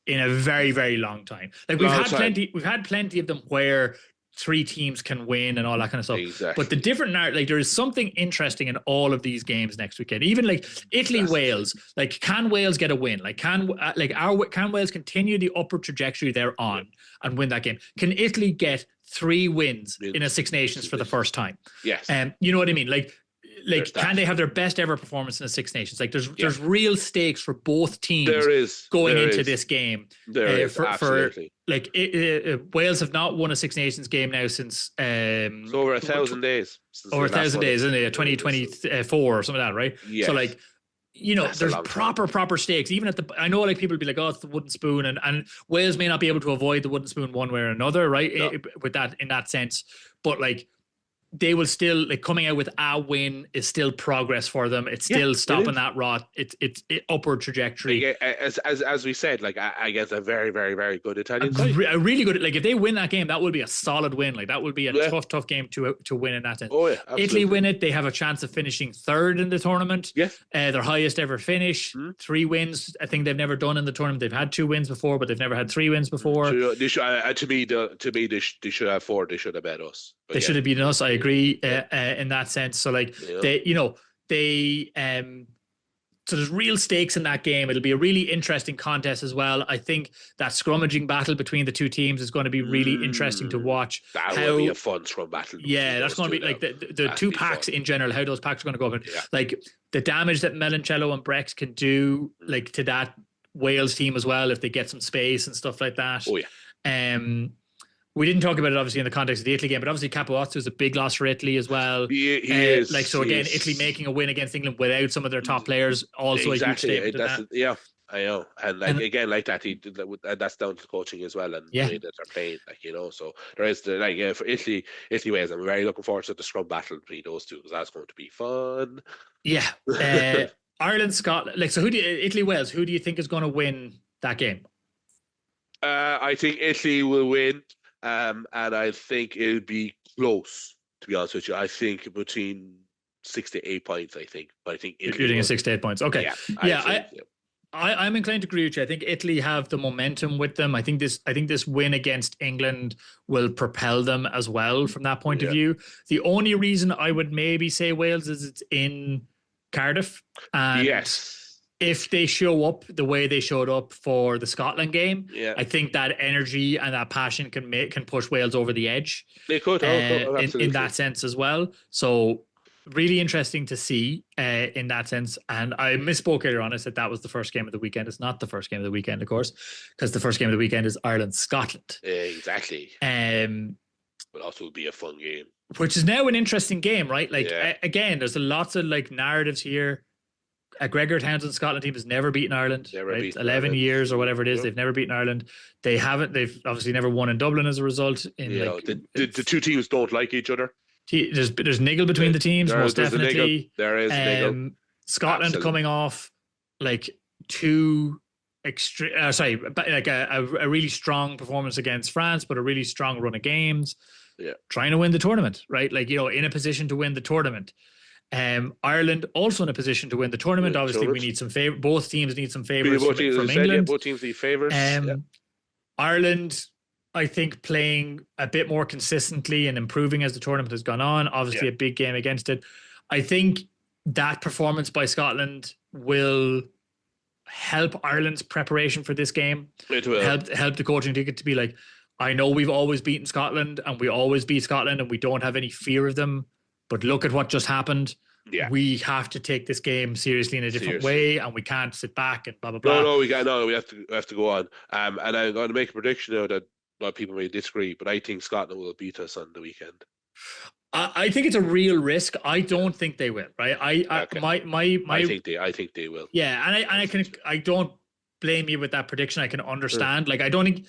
in a very, very long time. Like we've had plenty of them where three teams can win and all that kind of stuff. Exactly. But the different like there is something interesting in all of these games next weekend. Even like Italy, Wales, like can Wales get a win? Like can Wales continue the upward trajectory they're on and win that game? Can Italy get 3 wins in a Six Nations for the first time? Yes. You know what I mean? Like can they have their best ever performance in the Six Nations? Like there's real stakes for both teams going into this game. Absolutely. Like Wales have not won a Six Nations game now since it's over 1,000 days. Over 1,000 days, isn't it? 2024 or something like that, right? Yes. So like, you know, there's proper stakes. Even at I know like people will be like, oh, it's the wooden spoon, and Wales may not be able to avoid the wooden spoon one way or another, right? No. With that in that sense, but like, they will still like coming out with a win is still progress for them. It's still stopping that rot. It's upward trajectory. As we said, like I guess a very, very, very good Italian side. A really good. Like if they win that game, that would be a solid win. Like that would be a tough game to win in that sense. Oh yeah, absolutely. Italy win it, they have a chance of finishing 3rd in the tournament. Yes, their highest ever finish. 3 wins. I think they've never done in the tournament. They've had 2 wins before, but they've never had 3 wins before. They should, to me, they should have 4. They should have bet us. But they should have beaten us. I agree in that sense. So like so there's real stakes in that game. It'll be a really interesting contest as well. I think that scrummaging battle between the two teams is going to be really interesting to watch. That will be a fun scrum battle. Yeah, that's going to be like the two packs in general, how those packs are going to go up. Like the damage that Menoncello and Brex can do like to that Wales team as well if they get some space and stuff like that. Oh yeah. We didn't talk about it obviously in the context of the Italy game, but obviously Capuozzo is a big loss for Italy as well. He is. Like so again, Italy making a win against England without some of their top players, also a huge statement. Yeah, I know, and like again, like that, that's down to coaching as well, and the way that they're playing, like you know. So there is for Italy Wales. I'm very looking forward to the scrum battle between those two because that's going to be fun. Yeah, Ireland, Scotland. Like so, Italy, Wales? Who do you think is going to win that game? I think Italy will win. And I think it'll be close, to be honest with you. I think between 6 to 8 points, I think. But I think Italy you're doing 6 to 8 points. Okay. Yeah. I'm inclined to agree with you. I think Italy have the momentum with them. I think this win against England will propel them as well from that point of view. The only reason I would maybe say Wales is it's in Cardiff. And if they show up the way they showed up for the Scotland game, I think that energy and that passion can push Wales over the edge. They could, in that sense as well. So really interesting to see in that sense. And I misspoke earlier on. I said that was the first game of the weekend. It's not the first game of the weekend, of course, because the first game of the weekend is Ireland-Scotland. Exactly. But also will be a fun game. Which is now an interesting game, right? Like again, there's lots of like narratives here. a Gregor Townsend Scotland team has never beaten Ireland. Never right? beaten 11 Ireland. years or whatever it is, Yep. they've never beaten Ireland. They haven't. They've obviously never won in Dublin as a result. In You know, the two teams don't like each other. there's niggle between the teams, most There's a niggle. definitely. There is niggle. Scotland Absolutely. coming off like two extreme, like a really strong performance against France, but a really strong run of games. Yeah, trying to win the tournament, right? Like, you know, in a position to win the tournament. Ireland also in a position to win the tournament. Obviously, we need some favor. Both teams need some favors from England. Both teams need favors. Ireland, I think, playing a bit more consistently and improving as the tournament has gone on. Obviously, a big game against it. I think that performance by Scotland will help Ireland's preparation for this game. It will help the coaching ticket to be like, I know we've always beaten Scotland and we always beat Scotland and we don't have any fear of them. But look at what just happened. Yeah. We have to take this game seriously in a different way, and we can't sit back and blah blah blah. No, we have to go on. And I'm going to make a prediction now that a lot of people may disagree, but I think Scotland will beat us on the weekend. I think it's a real risk. I don't think they will. Right? I think they will. Yeah, and I don't blame you with that prediction. I can understand. Like, I don't think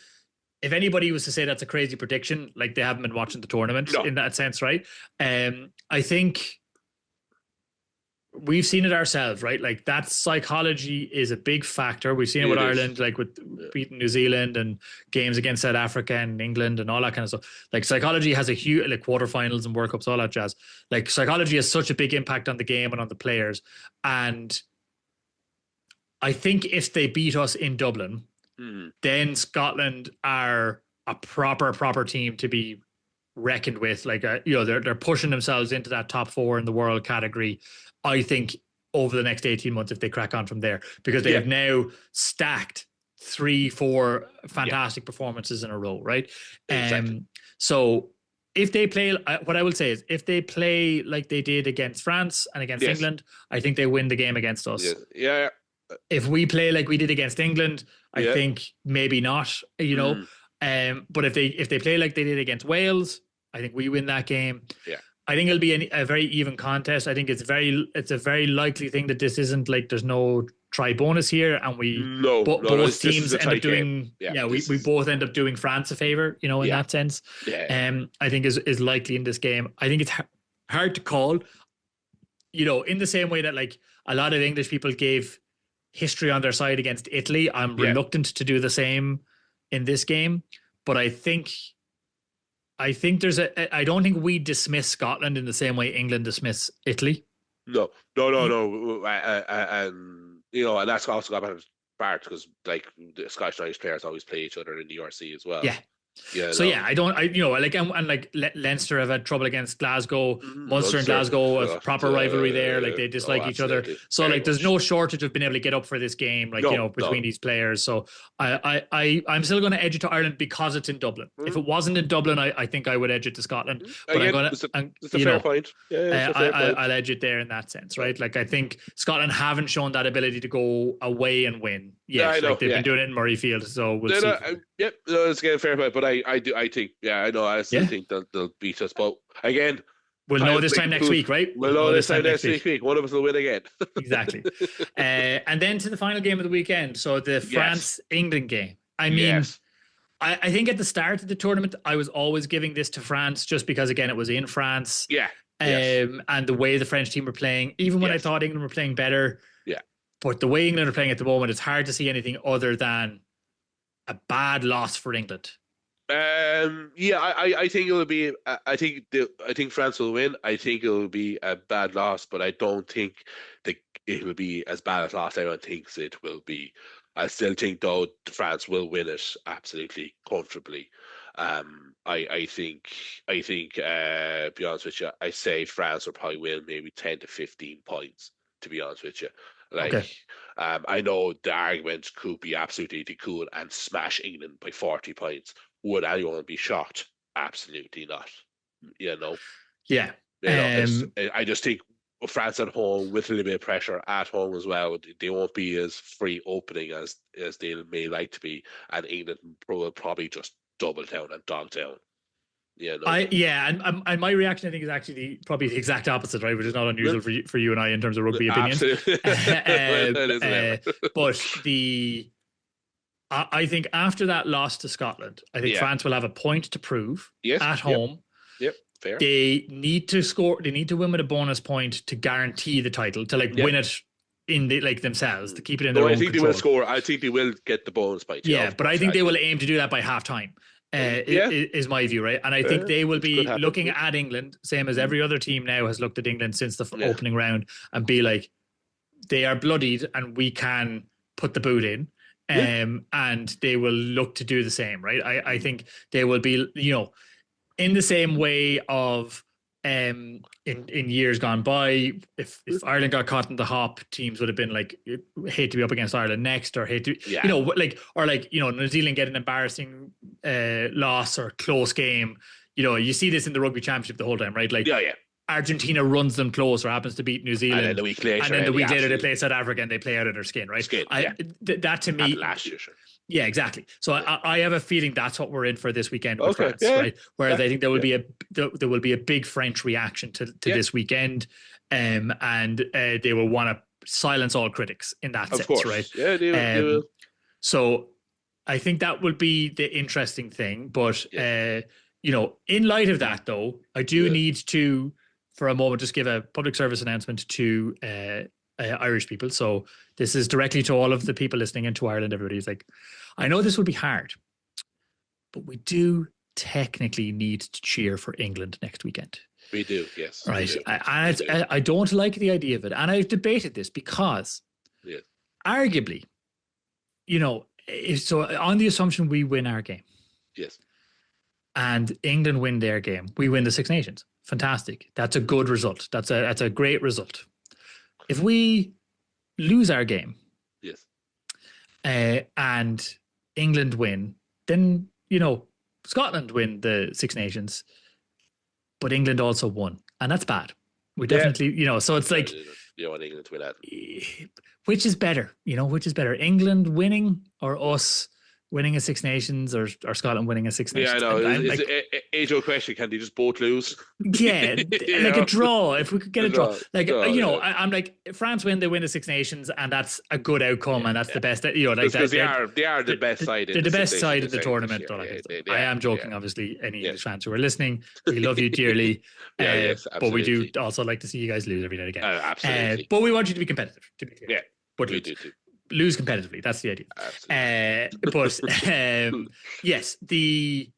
if anybody was to say that's a crazy prediction, like, they haven't been watching the tournament in that sense, right? I think we've seen it ourselves, right? Like, that psychology is a big factor. We've seen it with Ireland, like with beating New Zealand and games against South Africa and England and all that kind of stuff. Like, psychology has a huge, like, quarterfinals and World Cups, all that jazz. Like, psychology has such a big impact on the game and on the players. And I think if they beat us in Dublin, then Scotland are a proper team to be reckoned with. Like, they're pushing themselves into that top 4 in the world category, I think, over the next 18 months if they crack on from there, because they have now stacked 3-4 fantastic performances in a row, right? Exactly. So if they play, what I will say is, if they play like they did against France and against England, I think they win the game against us. Yeah. If we play like we did against England, I think maybe not, but if they play like they did against Wales, I think we win that game. Yeah. I think it'll be a very even contest. I think it's a very likely thing that this isn't like, there's no try bonus here, and both teams end up doing we both end up doing France a favor, in that sense. I think is likely in this game. I think it's hard to call, in the same way that, like, a lot of English people gave history on their side against Italy. I'm reluctant to do the same in this game, but I think I don't think we dismiss Scotland in the same way England dismiss Italy. No. And that's also got part because, like, the Scottish and Irish players always play each other in the URC as well. Leinster have had trouble against Glasgow, Munster and Glasgow, a proper rivalry there. Like, they dislike each other. So very there's no shortage of being able to get up for this game, between these players. So I'm still going to edge it to Ireland because it's in Dublin. If it wasn't in Dublin, I think I would edge it to Scotland. But again, it's a fair point. I'll edge it there in that sense, right? Like, I think Scotland haven't shown that ability to go away and win. They've been doing it in Murrayfield, so we'll see. It's again fair point, but I still think they'll beat us. But again, we'll know this time next week, right? We'll know this time next week. One of us will win again. Exactly. And then to the final game of the weekend. So the France-England game. I mean, I think at the start of the tournament, I was always giving this to France just because, again, it was in France. And the way the French team were playing, even when I thought England were playing better. But the way England are playing at the moment, it's hard to see anything other than a bad loss for England. I think it'll be. I think France will win. I think it'll be a bad loss, but I don't think that it will be as bad as last. Everyone thinks it will be. I still think, though, France will win it absolutely comfortably. I think. Be honest with you, I say France will probably win maybe 10 to 15 points. To be honest with you. I know the argument could be absolutely they could and smash England by 40 points. Would anyone be shocked? Absolutely not. I just think France at home with a little bit of pressure at home as well, they won't be as free opening as they may like to be, and England will probably just double down and dog down. Yeah, no. And my reaction I think is actually probably the exact opposite, right? Which is not unusual for you and I in terms of rugby opinions. Absolutely. But I think after that loss to Scotland, I think France will have a point to prove at home. Yep, fair. They need to score. They need to win with a bonus point to guarantee the title, to win it in the themselves, to keep it in their own control. I think they will score. I think they will get the bonus point. Yeah, but I think they will aim to do that by half time. Is my view, right? And I think they will be looking at England, same as every other team now has looked at England since the opening round, and be like, they are bloodied and we can put the boot in. And they will look to do the same, right? I think they will be, in the same way of in years gone by, if Ireland got caught in the hop, teams would have been like, hate to be up against Ireland next, or hate to, New Zealand get an embarrassing loss or close game. You see this in the rugby championship the whole time, right? Argentina runs them close or happens to beat New Zealand, and then the week later they play South Africa and they play out of their skin, right? That to me, last year, sure. Yeah, exactly. So I have a feeling that's what we're in for this weekend with France, right? Whereas I think there will be a big French reaction to this weekend, and they will want to silence all critics in that sense, right? Yeah, they will. So I think that will be the interesting thing, but in light of that, though, I do need to, for a moment, just give a public service announcement to Irish people. So this is directly to all of the people listening into Ireland. Everybody's like, I know this will be hard, but we do technically need to cheer for England next weekend. We do, yes. Right. I don't like the idea of it. And I've debated this because arguably, so on the assumption we win our game. Yes. And England win their game, we win the Six Nations. Fantastic. That's a good result. That's a great result. If we lose our game, yes, and England win, then Scotland win the Six Nations, but England also won, and that's bad. We definitely, so it's like, you want England to win that. Which is better? Which is better, England winning or us winning a Six Nations, or Scotland winning a Six Nations? Yeah, I know. It's an age-old question. Can they just both lose? Yeah, a draw. If we could get a draw. I'm like, if France win, they win the Six Nations, and that's a good outcome, and that's the best. Because they are the best side. They're the best side of the tournament. I am joking, obviously. Any English fans who are listening, we love you dearly. But we do also like to see you guys lose every now and again. Absolutely. But we want you to be competitive. Yeah, but we do too. Lose competitively. That's the idea. But yes, the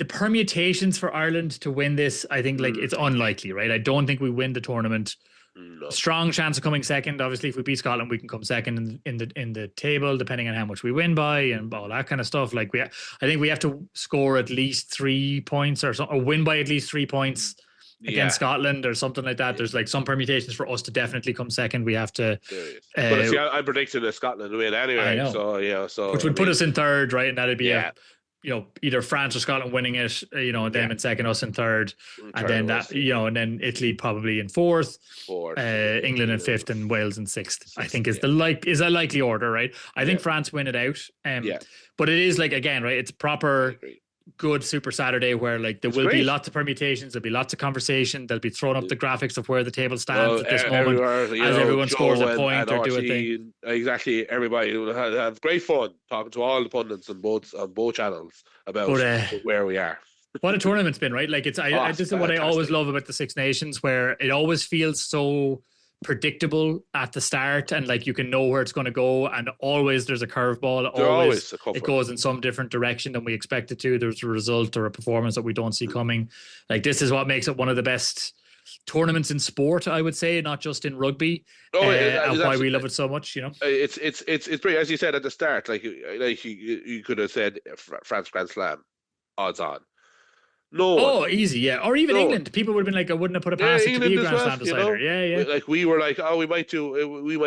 permutations for Ireland to win this, I think, it's unlikely, right? I don't think we win the tournament. No. Strong chance of coming second. Obviously, if we beat Scotland, we can come second in the table, depending on how much we win by and all that kind of stuff. I think we have to score at least 3 points or win by at least 3 points against Scotland or something like that. There's some permutations for us to definitely come second. We have to. But see, I'm predicting a Scotland win anyway. So which would put us in third, right? And that'd be either France or Scotland winning it, and them in second, us in third, and then and then Italy probably in fourth, England in fifth, and Wales in sixth. I think is a likely order, right? I think France win it out. But it is again, right? It's proper. Good Super Saturday where there will be lots of permutations, there'll be lots of conversation, they'll be throwing up the graphics of where the table stands at this moment as everyone scores a point or do a thing. Exactly, everybody will have great fun talking to all the pundits on both channels about where we are. What a tournament's been, right? This is what I always love about the Six Nations, where it always feels so predictable at the start, and you can know where it's going to go, and always there's a curveball. Always it goes in some different direction than we expect it to. There's a result or a performance that we don't see coming. This is what makes it one of the best tournaments in sport, I would say, not just in rugby. And why we love it so much. It's pretty, as you said at the start. You could have said France Grand Slam, odds on. No. Oh, easy, yeah. Or even England. People would have been like, I wouldn't have put a pass it to be a Grand Slam decider. Yeah. We were like, we might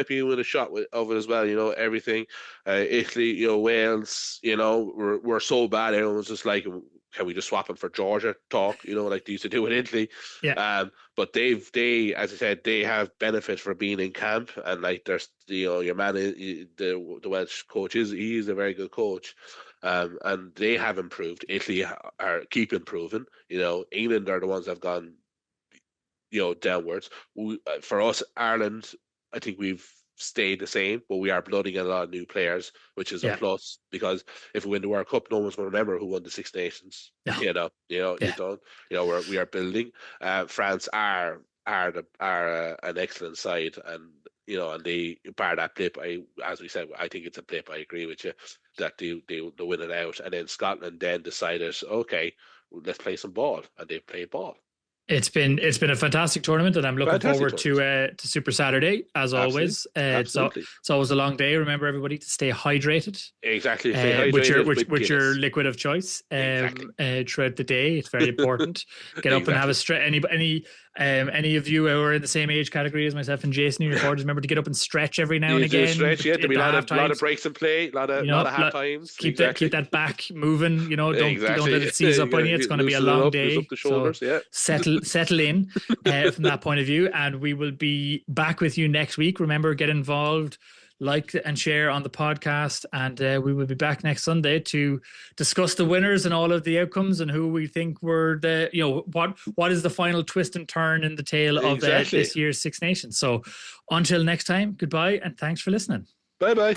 be with a shot of it as well. Everything. Italy, Wales. We're so bad. Everyone's just like, can we just swap them for Georgia? Talk. Like they used to do in Italy. Yeah. But they, as I said, they have benefit for being in camp, and there's your man, the Welsh coach he's a very good coach. and they have improved. Italy keep improving. England are the ones that have gone, downwards. For us, Ireland, I think we've stayed the same, but we are blooding a lot of new players, which is a plus, because if we win the World Cup, no one's going to remember who won the Six Nations. Yeah. You don't. We are building. France are an excellent side, and and they bar that blip. As we said, I think it's a blip. I agree with you that they win it out, and then Scotland then decided, okay, let's play some ball, and they played ball. It's been a fantastic tournament, and I'm looking forward to Super Saturday as always. Absolutely. It's always a long day. Remember, everybody, to stay hydrated. Exactly. With your liquid of choice throughout the day. It's very important. Get up and have a stretch. Any of you who are in the same age category as myself and Jason, in your 40s, remember to get up and stretch every now and again. Stretch, there'll be a lot of breaks in play, a lot of half times. Keep that back moving. Don't let it seize up on you. It's going to be a long day. Up the shoulders, settle in from that point of view, and we will be back with you next week. Remember, get involved, like and share on the podcast, and we will be back next Sunday to discuss the winners and all of the outcomes and who we think were what is the final twist and turn in the tale of this year's Six Nations. So until next time, goodbye and thanks for listening. Bye.